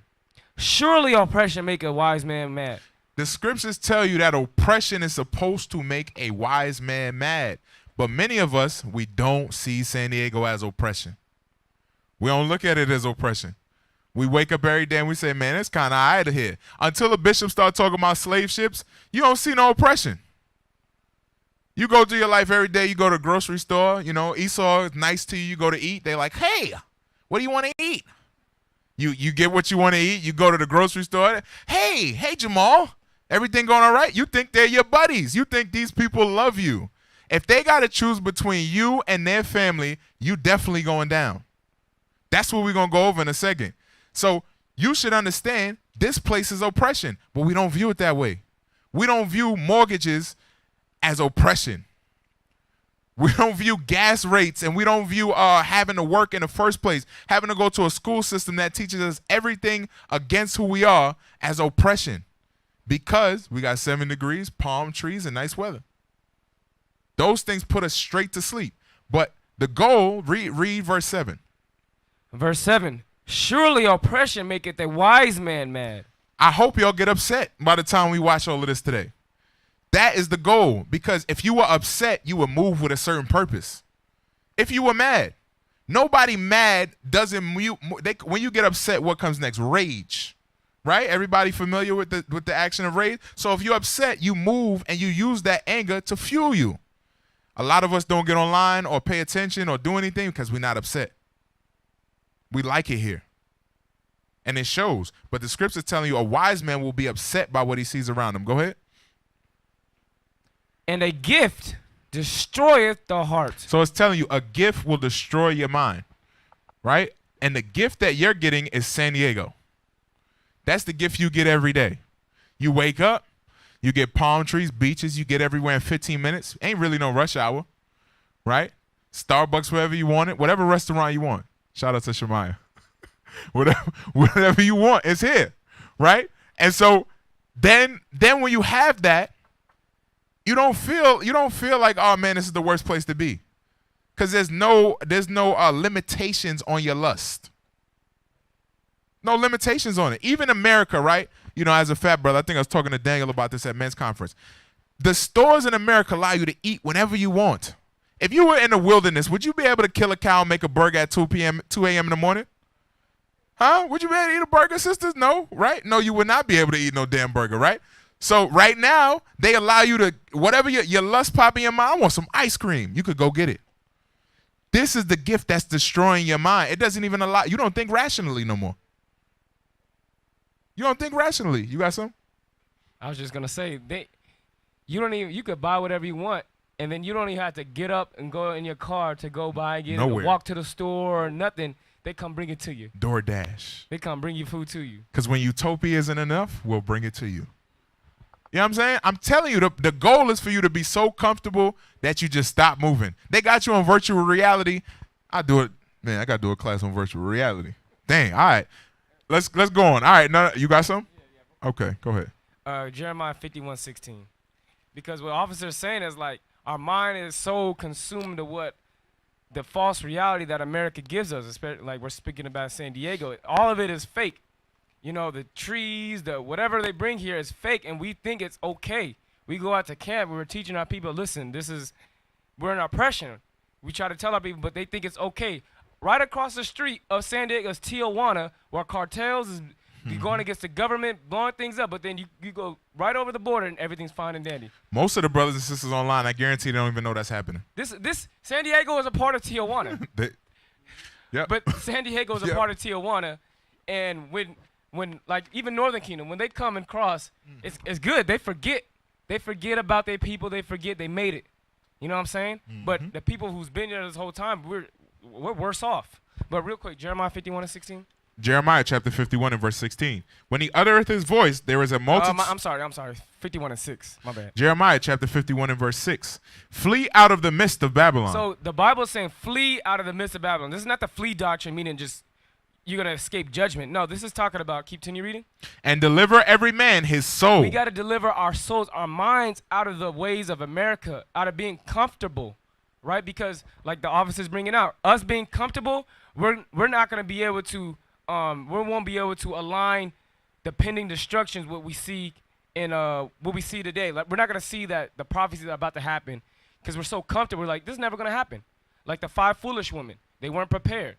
Surely oppression make a wise man mad. The scriptures tell you that oppression is supposed to make a wise man mad. But many of us, we don't see San Diego as oppression. We don't look at it as oppression. We wake up every day and we say, man, it's kind of all right here. Until the bishops start talking about slave ships, you don't see no oppression. You go through your life every day. You go to the grocery store. You know, Esau is nice to you. You go to eat. They're like, hey, what do you want to eat? You get what you want to eat. You go to the grocery store. Hey, Jamal, everything going all right? You think they're your buddies. You think these people love you. If they got to choose between you and their family, you definitely going down. That's what we're going to go over in a second. So you should understand this place is oppression, but we don't view it that way. We don't view mortgages as oppression. We don't view gas rates, and we don't view having to work in the first place, having to go to a school system that teaches us everything against who we are as oppression, because we got 7 degrees, palm trees, and nice weather. Those things put us straight to sleep. But the goal, read verse 7. Verse 7. Surely oppression maketh a wise man mad. I hope y'all get upset by the time we watch all of this today. That is the goal, because if you were upset, you would move with a certain purpose. If you were mad, nobody mad doesn't move. When you get upset, what comes next? Rage, right? Everybody familiar with the action of rage? So if you're upset, you move and you use that anger to fuel you. A lot of us don't get online or pay attention or do anything because we're not upset. We like it here. And it shows. But the scripture is telling you a wise man will be upset by what he sees around him. Go ahead. And a gift destroyeth the heart. So it's telling you a gift will destroy your mind, right? And the gift that you're getting is San Diego. That's the gift you get every day. You wake up, you get palm trees, beaches, you get everywhere in 15 minutes. Ain't really no rush hour, right? Starbucks, wherever you want it, whatever restaurant you want. Shout out to Shemaiah. whatever you want, it's here, right? And so then when you have that, you don't feel like, oh man, this is the worst place to be, because there's no limitations on your lust. No limitations on it. Even America, right? You know, as a fat brother, I think I was talking to Daniel about this at men's conference. The stores in America allow you to eat whenever you want. If you were in the wilderness, would you be able to kill a cow and make a burger at 2 a.m. in the morning? Huh? Would you be able to eat a burger, sisters? No, right? No, you would not be able to eat no damn burger, right? So right now, they allow you to, whatever your lust pop in your mind, I want some ice cream. You could go get it. This is the gift that's destroying your mind. It doesn't even allow, you don't think rationally no more. You don't think rationally. You got some? I was just going to say, you could buy whatever you want and then you don't even have to get up and go in your car to go buy, get it, or Nowhere. walk to the store or nothing. They come bring it to you. DoorDash. They come bring you food to you. Because when utopia isn't enough, we'll bring it to you. You know what I'm saying? I'm telling you, the goal is for you to be so comfortable that you just stop moving. They got you on virtual reality. I do it. Man, I got to do a class on virtual reality. Dang. All right. Let's go on. All right. No, you got some? Okay. Go ahead. Jeremiah 51:16. Because what officer's saying is like our mind is so consumed to what the false reality that America gives us, especially like we're speaking about San Diego. All of it is fake. You know, the trees, the whatever they bring here is fake, and we think it's okay. We go out to camp, we're teaching our people, listen, we're in oppression. We try to tell our people, but they think it's okay. Right across the street of San Diego is Tijuana, where cartels is going against the government, blowing things up, but then you go right over the border and everything's fine and dandy. Most of the brothers and sisters online, I guarantee they don't even know that's happening. This San Diego is a part of Tijuana. Yep. But San Diego is a part of Tijuana, and when like even Northern Kingdom, when they come and cross, it's good. They forget about their people. They forget they made it. You know what I'm saying? But the people who's been here this whole time, we're worse off. But real quick, Jeremiah 51:16. Jeremiah chapter 51 and verse 16. When he uttereth his voice, there is a multitude. I'm sorry. 51:6. My bad. Jeremiah chapter 51 and verse 6. Flee out of the midst of Babylon. So the Bible is saying flee out of the midst of Babylon. This is not the flee doctrine, meaning just you're going to escape judgment. No, this is talking about, continue reading. And deliver every man his soul. We got to deliver our souls, our minds out of the ways of America, out of being comfortable, right? Because like the officers bringing out, us being comfortable, we're not going to be able to, we won't be able to align the pending destructions what we see in what we see today. Like we're not going to see that the prophecies are about to happen because we're so comfortable. We're like, this is never going to happen. Like the 5 foolish women, they weren't prepared,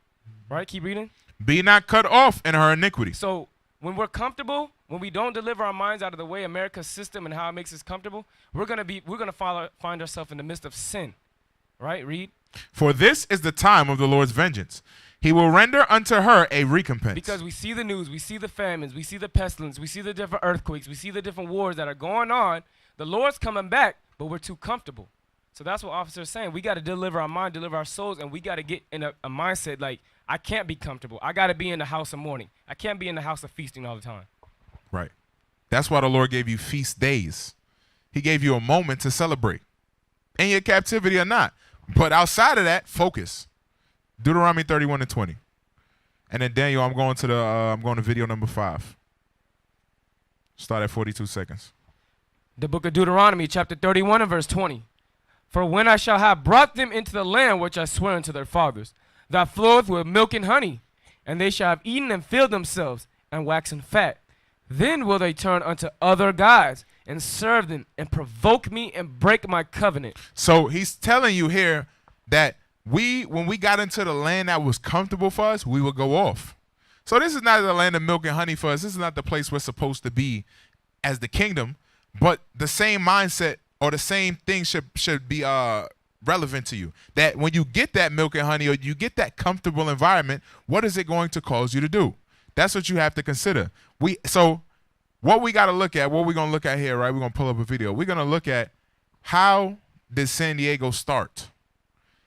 right? Keep reading. Be not cut off in her iniquity. So when we're comfortable, when we don't deliver our minds out of the way America's system and how it makes us comfortable, we're gonna find ourselves in the midst of sin, right? Read. For this is the time of the Lord's vengeance. He will render unto her a recompense. Because we see the news, we see the famines, we see the pestilence, we see the different earthquakes, we see the different wars that are going on. The Lord's coming back, but we're too comfortable. So that's what officers are saying. We got to deliver our mind, deliver our souls, and we got to get in a mindset like, I can't be comfortable. I got to be in the house of mourning. I can't be in the house of feasting all the time. Right. That's why the Lord gave you feast days. He gave you a moment to celebrate. In your captivity or not. But outside of that, focus. Deuteronomy 31 and 20. And then Daniel, I'm going to video number 5. Start at 42 seconds. The book of Deuteronomy, chapter 31 and verse 20. For when I shall have brought them into the land which I swear unto their fathers, that floweth with milk and honey, and they shall have eaten and filled themselves, and waxen fat, then will they turn unto other gods, and serve them, and provoke me, and break my covenant. So he's telling you here that when we got into the land that was comfortable for us, we would go off. So this is not the land of milk and honey for us. This is not the place we're supposed to be as the kingdom, but the same mindset or the same thing should be relevant to you. That when you get that milk and honey or you get that comfortable environment, what is it going to cause you to do? That's what you have to consider. So what we got to look at, what we're going to look at here, right? We're going to pull up a video. We're going to look at how did San Diego start?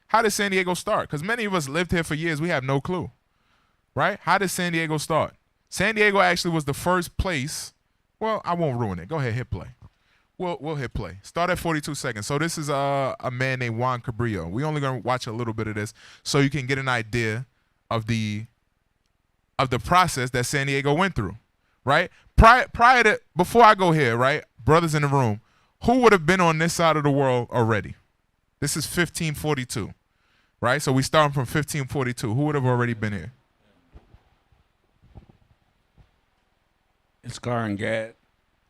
How did San Diego start? Because many of us lived here for years. We have no clue, right? How did San Diego start? San Diego actually was the first place. Well, I won't ruin it. Go ahead, hit play. We'll hit play. Start at 42 seconds. So this is a man named Juan Cabrillo. We're only going to watch a little bit of this so you can get an idea of the process that San Diego went through, right? Before I go here, right, brothers in the room, who would have been on this side of the world already? This is 1542, right? So we start from 1542. Who would have already been here? It's Gar and Gad.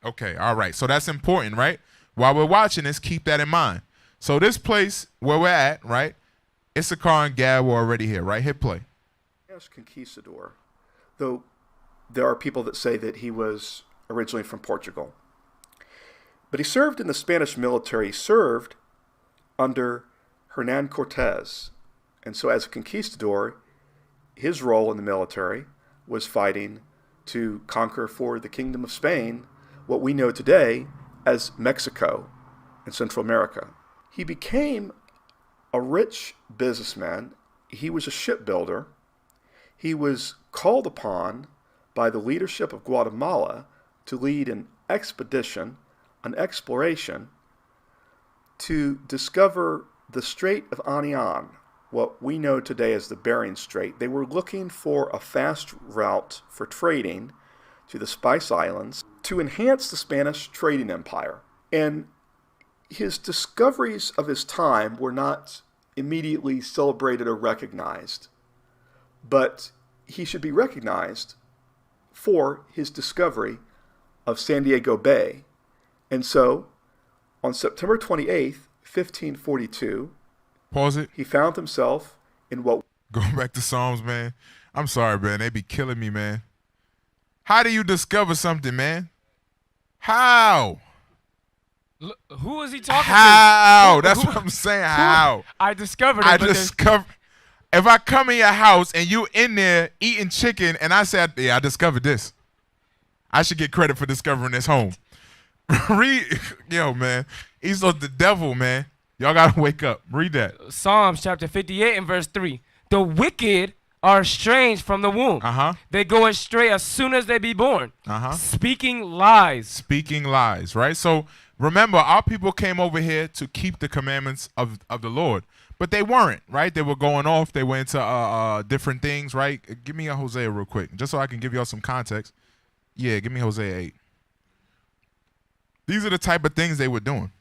Okay, all right. So that's important, right? While we're watching this, keep that in mind. So this place where we're at, right, Issachar and Gad were already here, right? Hit play. Yes, conquistador, though there are people that say that he was originally from Portugal. But he served in the Spanish military. He served under Hernan Cortez. And so as a conquistador, his role in the military was fighting to conquer for the Kingdom of Spain what we know today as Mexico and Central America. He became a rich businessman. He was a shipbuilder. He was called upon by the leadership of Guatemala to lead an expedition, an exploration, to discover the Strait of Anian, what we know today as the Bering Strait. They were looking for a fast route for trading to the Spice Islands to enhance the Spanish trading empire. And his discoveries of his time were not immediately celebrated or recognized, but he should be recognized for his discovery of San Diego Bay. And so, on September 28th, 1542, Pause it. he found himself in what... Going back to Psalms, man. I'm sorry, man. They be killing me, man. How do you discover something, man? How? Who is he talking How? to? That's what I'm saying. How? I discovered it. I but there's- discover. If I come in your house and you in there eating chicken and I said, yeah, I discovered this, I should get credit for discovering this home. Read, yo, man. He's the devil, man. Y'all gotta wake up. Read that. Psalms chapter 58 and verse 3. The wicked are estranged from the womb. They go astray as soon as they be born. Speaking lies. Speaking lies, right? So remember, our people came over here to keep the commandments of the Lord, but they weren't, right? They were going off. They went into different things, right? Give me a Hosea real quick, just so I can give y'all some context. Yeah, give me Hosea 8. These are the type of things they were doing.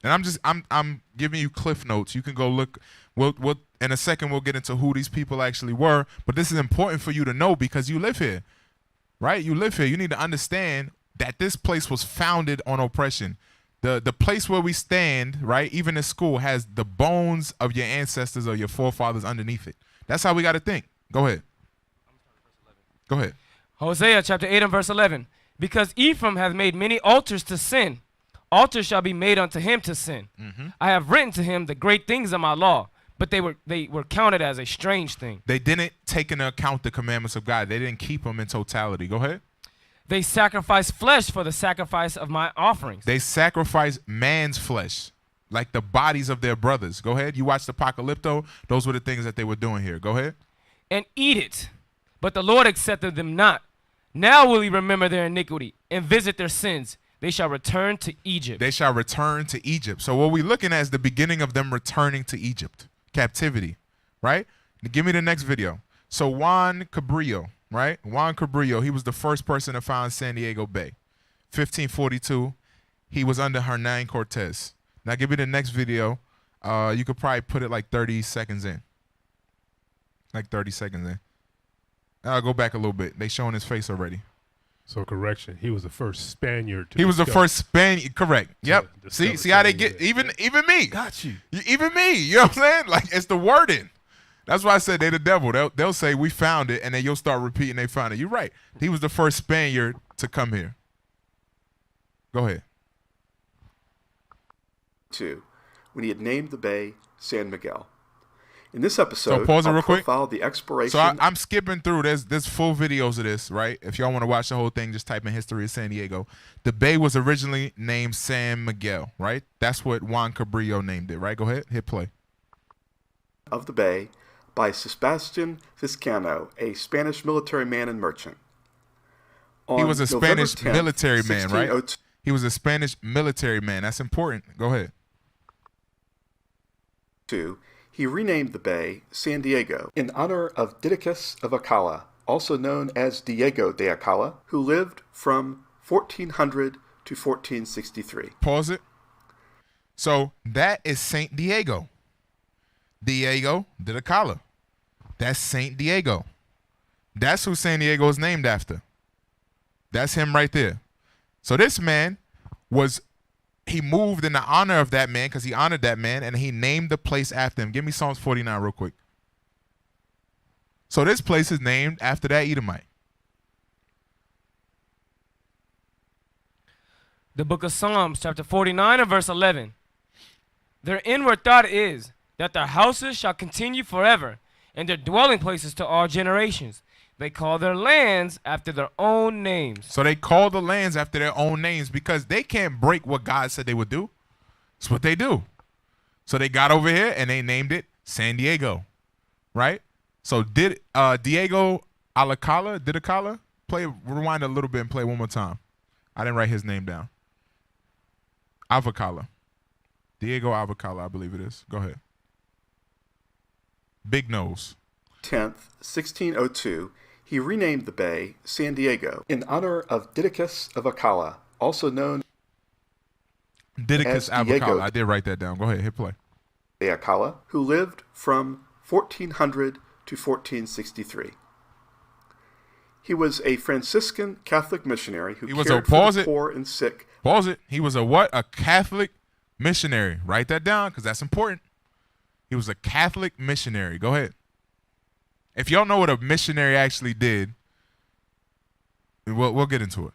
And I'm giving you cliff notes. You can go look. We'll in a second we'll get into who these people actually were, but this is important for you to know because you live here, right? You live here. You need to understand that this place was founded on oppression. The place where we stand, right? Even in school has the bones of your ancestors or your forefathers underneath it. That's how we got to think. Go ahead. Go ahead. Hosea chapter 8 and verse 11. Because Ephraim hath made many altars to sin, altars shall be made unto him to sin. I have written to him the great things of my law, but they were counted as a strange thing. They didn't take into account the commandments of God. They didn't keep them in totality. Go ahead. They sacrifice flesh for the sacrifice of my offerings. They sacrifice man's flesh, like the bodies of their brothers. Go ahead. You watched Apocalypto. Those were the things that they were doing here. Go ahead. And eat it, but the Lord accepted them not. Now will he remember their iniquity and visit their sins. They shall return to Egypt. They shall return to Egypt. So what we're looking at is the beginning of them returning to Egypt, captivity, right? Give me the next video. So Juan Cabrillo, right? Juan Cabrillo, he was the first person to found San Diego Bay. 1542, he was under Hernan Cortez. Now give me the next video. You could probably put it like 30 seconds in. Like 30 seconds in. I'll go back a little bit. They showing his face already. So correction, he was the first Spaniard to He was the discover- first Spaniard, correct. Yep. discover See how they San get, Diego. even me. Got you. Even me, you know what I'm saying? Like, it's the wording. That's why I said they're the devil. They'll say, we found it, and then you'll start repeating they found it. You're right. He was the first Spaniard to come here. Go ahead. When he had named the bay San Miguel. In this episode, So pause it I'll real quick. profile the exploration. So I'm skipping through. There's full videos of this, right? If y'all want to watch the whole thing, just type in history of San Diego. The bay was originally named San Miguel, right? That's what Juan Cabrillo named it, right? Go ahead, hit play. Of the bay by Sebastian Vizcano, a Spanish military man and merchant. He was a November Spanish 10th, military man, right? 1602 He was a Spanish military man. That's important. Go ahead. He renamed the bay San Diego in honor of Didacus of Alcala, also known as Diego de Alcala, who lived from 1400 to 1463. Pause it. So that is Saint Diego. Diego de Alcala. That's Saint Diego. That's who San Diego is named after. That's him right there. So this man he moved in the honor of that man because he honored that man, and he named the place after him. Give me Psalms 49 real quick. So this place is named after that Edomite. The book of Psalms, chapter 49 and verse 11. Their inward thought is that their houses shall continue forever, and their dwelling places to all generations. They call their lands after their own names. So they call the lands after their own names because they can't break what God said they would do. That's what they do. So they got over here and they named it San Diego, right? So did Diego Alcala play? Rewind a little bit and play one more time. I didn't write his name down. Avocala. Diego Avocala, I believe it is. Go ahead. Big nose. 10th, 1602, he renamed the bay San Diego in honor of Didicus of Alcala, also known Didicus as Diego Avocala. I did write that down. Go ahead, hit play. de Alcala, who lived from 1400 to 1463. He was a Franciscan Catholic missionary who cared for the poor and sick. Pause it. He was a what? A Catholic missionary. Write that down because that's important. He was a Catholic missionary. Go ahead. If y'all know what a missionary actually did, we'll get into it.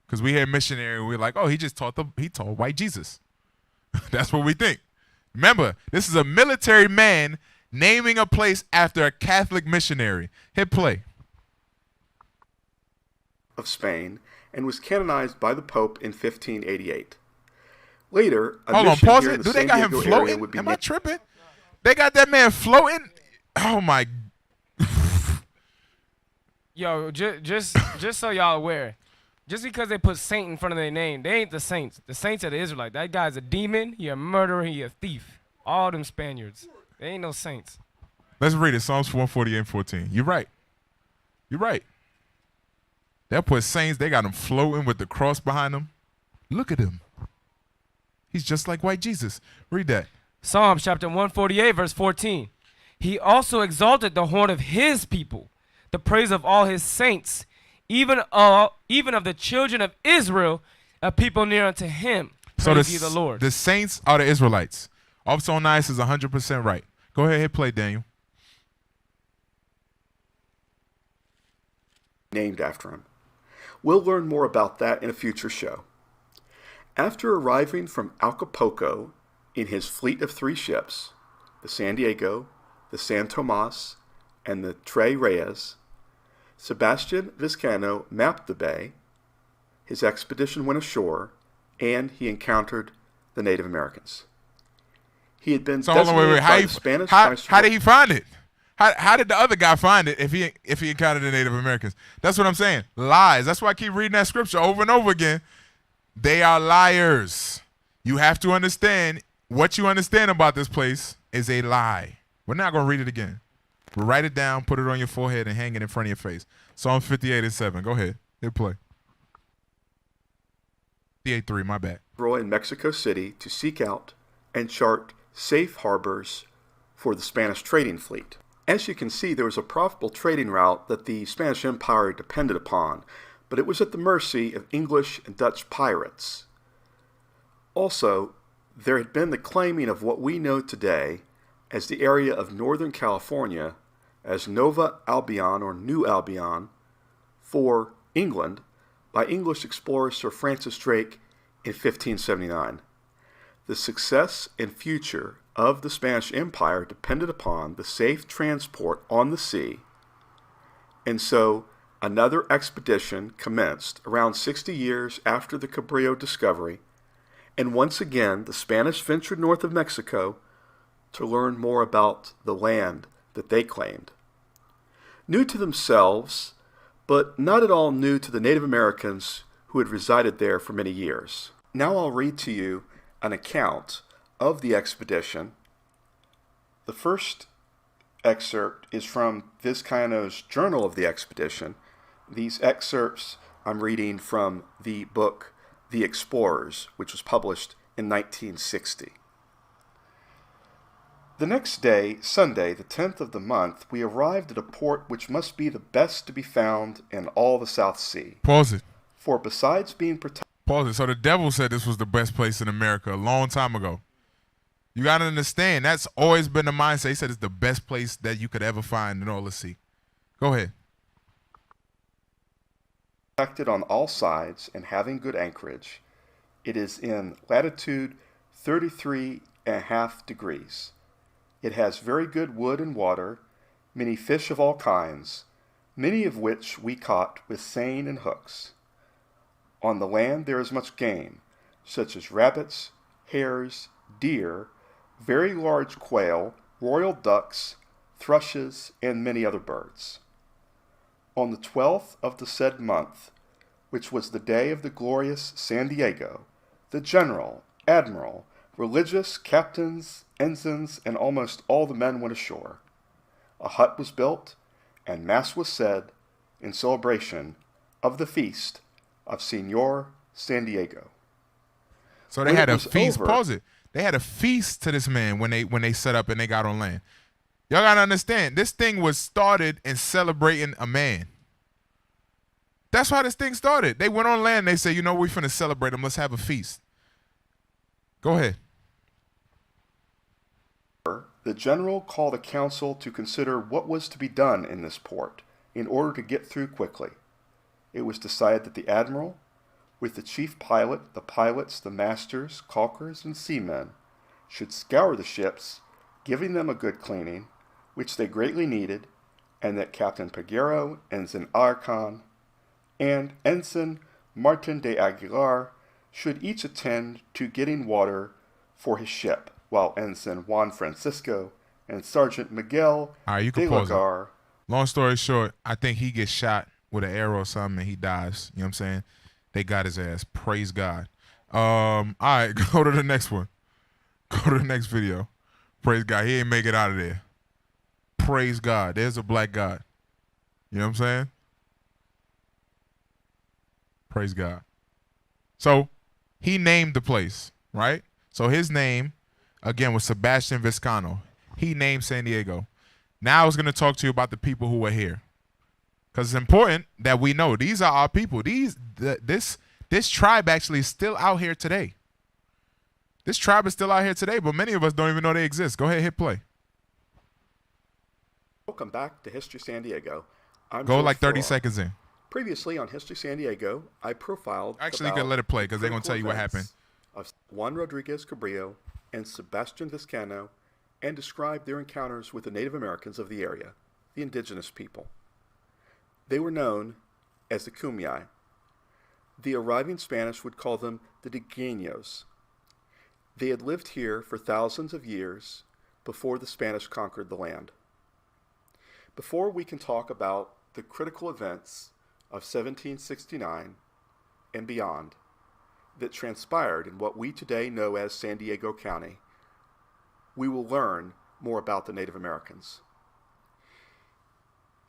Because we hear missionary and we're like, oh, he taught white Jesus. That's what we think. Remember, this is a military man naming a place after a Catholic missionary. Hit play. Of Spain and was canonized by the Pope in 1588. Later, hold on, pause it. Do they got him floating? Am I tripping? They got that man floating? Oh my. Yo, just so y'all aware, just because they put saint in front of their name, they ain't the saints. The saints are the Israelites. That guy's a demon. He a murderer. He a thief. All them Spaniards. They ain't no saints. Let's read it. Psalms 148:14. You're right. You're right. They'll put saints. They got him floating with the cross behind him. Look at him. He's just like white Jesus. Read that. Psalms chapter 148, verse 14. He also exalted the horn of his people, the praise of all his saints, even of the children of Israel, a people near unto him. So Praise ye the Lord. The saints are the Israelites. Officer on Nice is 100% right. Go ahead, hit play, Daniel. Named after him. We'll learn more about that in a future show. After arriving from Acapulco in his fleet of 3 ships, the San Diego, the San Tomas, and the Tres Reyes, Sebastian Vizcaino mapped the bay, his expedition went ashore, and he encountered the Native Americans. He had been designated by the Spanish how did he find it? How did the other guy find it if he encountered the Native Americans? That's what I'm saying. Lies. That's why I keep reading that scripture over and over again. They are liars. You have to understand what you understand about this place is a lie. We're not going to read it again. We'll write it down, put it on your forehead, and hang it in front of your face. Psalm 58:7. Go ahead. Hit play. 58:3. My bad. In Mexico City to seek out and chart safe harbors for the Spanish trading fleet. As you can see, there was a profitable trading route that the Spanish Empire depended upon, but it was at the mercy of English and Dutch pirates. Also, there had been the claiming of what we know today as the area of Northern California as Nova Albion or New Albion for England by English explorer Sir Francis Drake in 1579. The success and future of the Spanish Empire depended upon the safe transport on the sea, and so another expedition commenced around 60 years after the Cabrillo discovery, and once again the Spanish ventured north of Mexico to learn more about the land that they claimed. New to themselves, but not at all new to the Native Americans who had resided there for many years. Now I'll read to you an account of the expedition. The first excerpt is from Vizcaino's Journal of the Expedition. These excerpts I'm reading from the book The Explorers, which was published in 1960. The next day, Sunday, the 10th of the month, we arrived at a port which must be the best to be found in all the South Sea. Pause it. For besides being protected... Pause it. So the devil said this was the best place in America a long time ago. You got to understand, that's always been the mindset. He said it's the best place that you could ever find in all the sea. Go ahead. Protected on all sides and having good anchorage, it is in latitude 33.5 degrees. It has very good wood and water, many fish of all kinds, many of which we caught with seine and hooks. On the land there is much game, such as rabbits, hares, deer, very large quail, royal ducks, thrushes, and many other birds. On the 12th of the said month, which was the day of the glorious San Diego, the general, admiral, religious, captains, ensigns, and almost all the men went ashore. A hut was built, and mass was said in celebration of the feast of Senor San Diego. So they had a feast. Pause it. They had a feast to this man when they set up and they got on land. Y'all gotta understand, this thing was started in celebrating a man. That's why this thing started. They went on land. They said, you know, we're finna celebrate him. Let's have a feast. Go ahead. The general called a council to consider what was to be done in this port in order to get through quickly. It was decided that the admiral, with the chief pilot, the pilots, the masters, caulkers, and seamen, should scour the ships, giving them a good cleaning, which they greatly needed, and that Captain Peguero, Ensign Alarcon, and Ensign Martin de Aguilar should each attend to getting water for his ship, while Ensign Juan Francisco and Sergeant Miguel de Lagar. Long story short, I think he gets shot with an arrow or something and he dies. You know what I'm saying? They got his ass. Praise God. All right, go to the next one. Go to the next video. Praise God. He ain't make it out of there. Praise God. There's a black God. You know what I'm saying? Praise God. So he named the place, right? So his name, again, was Sebastian Vizcano. He named San Diego. Now I was going to talk to you about the people who were here. Because it's important that we know these are our people. This tribe actually is still out here today. This tribe is still out here today, but many of us don't even know they exist. Go ahead, hit play. Welcome back to History San Diego. I'm Go George like 30 Farrar. seconds in. Previously on History San Diego, I profiled. Actually, you can let it play because they're going to tell you what happened. Of Juan Rodriguez Cabrillo and Sebastian Vizcano, and described their encounters with the Native Americans of the area, the indigenous people. They were known as the Cumai. The arriving Spanish would call them the Digueños. They had lived here for thousands of years before the Spanish conquered the land. Before we can talk about the critical events of 1769 and beyond that transpired in what we today know as San Diego County, we will learn more about the Native Americans.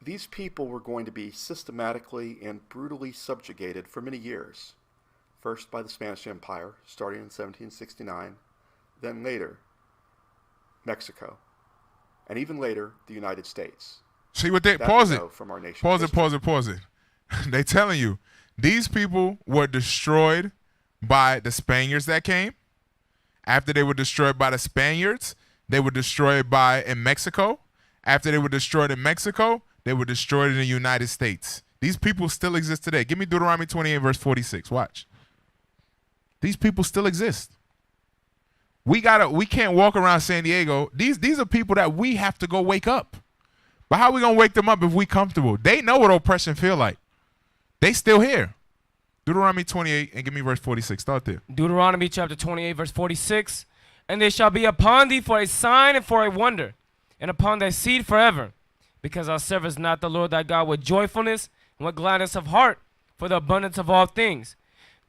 These people were going to be systematically and brutally subjugated for many years, first by the Spanish Empire, starting in 1769, then later, Mexico, and even later, the United States. See what they, pause it, from our nation pause it. They telling you, these people were destroyed by the Spaniards that came. After they were destroyed by the Spaniards, they were destroyed in Mexico. After they were destroyed in Mexico, they were destroyed in the United States. These people still exist today. Give me Deuteronomy 28, verse 46. Watch. These people still exist. We can't walk around San Diego. These are people that we have to go wake up. But how are we going to wake them up if we comfortable? They know what oppression feel like. They still here. Deuteronomy 28, and give me verse 46. Start there. Deuteronomy chapter 28, verse 46. And they shall be upon thee for a sign and for a wonder, and upon thy seed forever. Because thou servest not the Lord thy God with joyfulness and with gladness of heart, for the abundance of all things.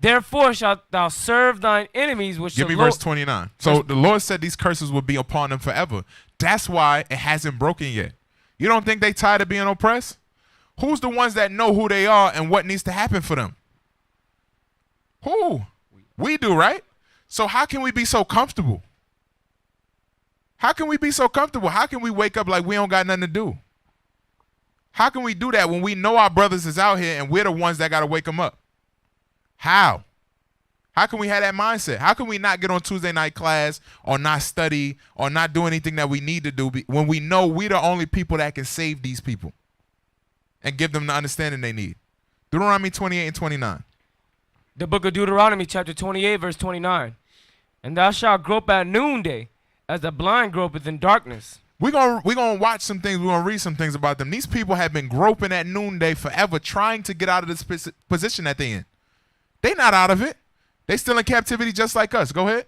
Therefore shalt thou serve thine enemies, which give me verse 29. So the Lord said these curses will be upon them forever. That's why it hasn't broken yet. You don't think they tired of being oppressed? Who's the ones that know who they are and what needs to happen for them? Who? We do, right? So how can we be so comfortable? How can we be so comfortable? How can we wake up like we don't got nothing to do? How can we do that when we know our brothers is out here and we're the ones that got to wake them up? How? How can we have that mindset? How can we not get on Tuesday night class or not study or not do anything that we need to do when we know we're the only people that can save these people and give them the understanding they need? Deuteronomy 28 and 29. The book of Deuteronomy chapter 28, verse 29. And thou shalt grope at noonday, as the blind gropeth in darkness. We're gonna watch some things. We're going to read some things about them. These people have been groping at noonday forever, trying to get out of this position that they're in. They're not out of it. They still in captivity just like us. Go ahead.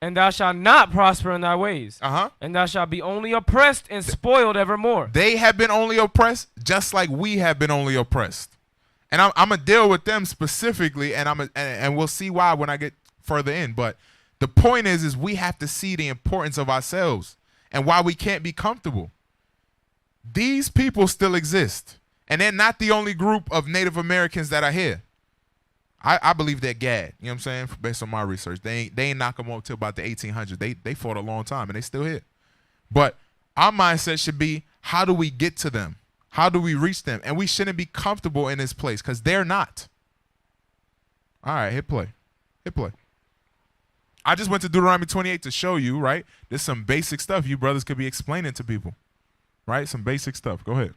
And thou shalt not prosper in thy ways. Uh-huh. And thou shalt be only oppressed and spoiled evermore. They have been only oppressed just like we have been only oppressed. And I'm going to deal with them specifically, and we'll see why when I get further in. But the point is we have to see the importance of ourselves and why we can't be comfortable. These people still exist, and they're not the only group of Native Americans that are here. I believe they're Gad, you know what I'm saying, based on my research. They ain't knock them up till about the 1800s. They fought a long time, and they still here. But our mindset should be, how do we get to them? How do we reach them? And we shouldn't be comfortable in this place because they're not. All right, hit play. Hit play. I just went to Deuteronomy 28 to show you, right? There's some basic stuff you brothers could be explaining to people, right? Some basic stuff. Go ahead.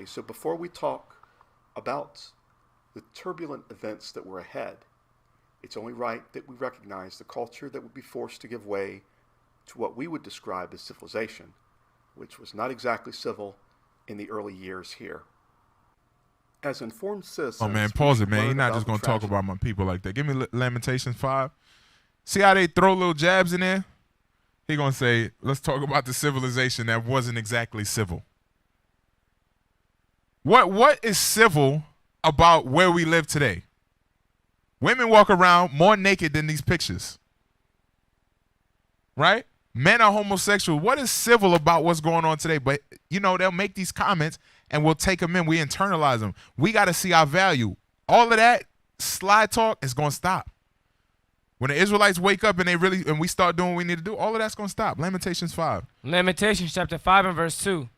So before we talk about the turbulent events that were ahead, it's only right that we recognize the culture that would be forced to give way to what we would describe as civilization, which was not exactly civil in the early years here. As informed citizens... Oh, man, pause it, man. You're not just going to talk about my people like that. Give me Lamentations 5. See how they throw little jabs in there? He going to say, let's talk about the civilization that wasn't exactly civil. What is civil about where we live today? Women walk around more naked than these pictures. Right? Men are homosexual. What is civil about what's going on today? But, you know, they'll make these comments and we'll take them in. We internalize them. We got to see our value. All of that slide talk is going to stop. When the Israelites wake up and we start doing what we need to do, all of that's going to stop. Lamentations 5. Lamentations chapter 5 and verse 2.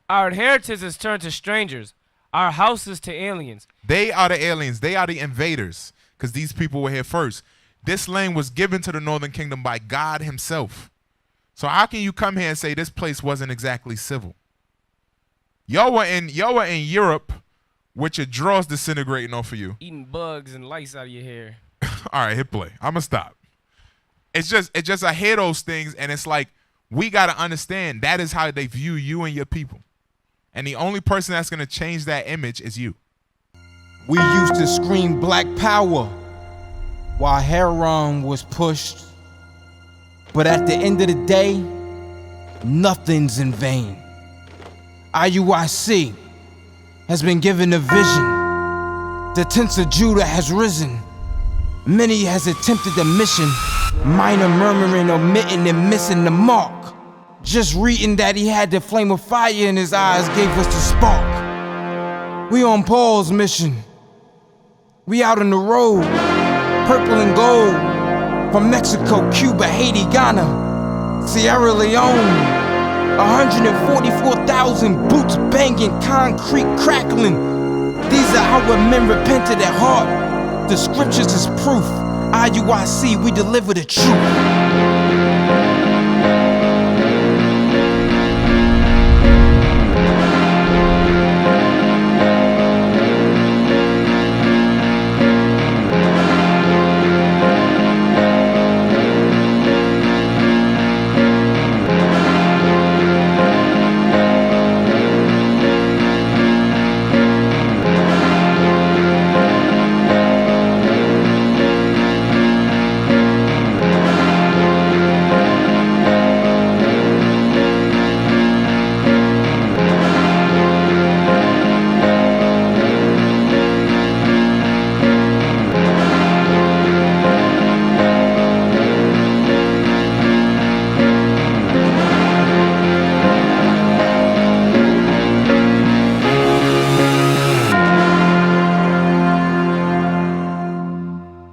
Our inheritance is turned to strangers, our houses to aliens. They are the aliens. They are the invaders because these people were here first. This land was given to the northern kingdom by God himself. So how can you come here and say this place wasn't exactly civil? Y'all were in Europe with your drawers disintegrating off of you. Eating bugs and lice out of your hair. All right, hit play. I'm going to stop. It's just I hear those things, and it's like we got to understand that is how they view you and your people. And the only person that's going to change that image is you. We used to scream black power while heroin was pushed. But at the end of the day, nothing's in vain. IUIC has been given a vision. The tents of Judah has risen. Many has attempted the mission. Minor murmuring, omitting, and missing the mark. Just reading that he had the flame of fire in his eyes gave us the spark. We on Paul's mission. We out on the road, purple and gold. From Mexico, Cuba, Haiti, Ghana, Sierra Leone. 144,000 boots banging, concrete crackling. These are our men repented at heart. The scriptures is proof. IUIC, we deliver the truth.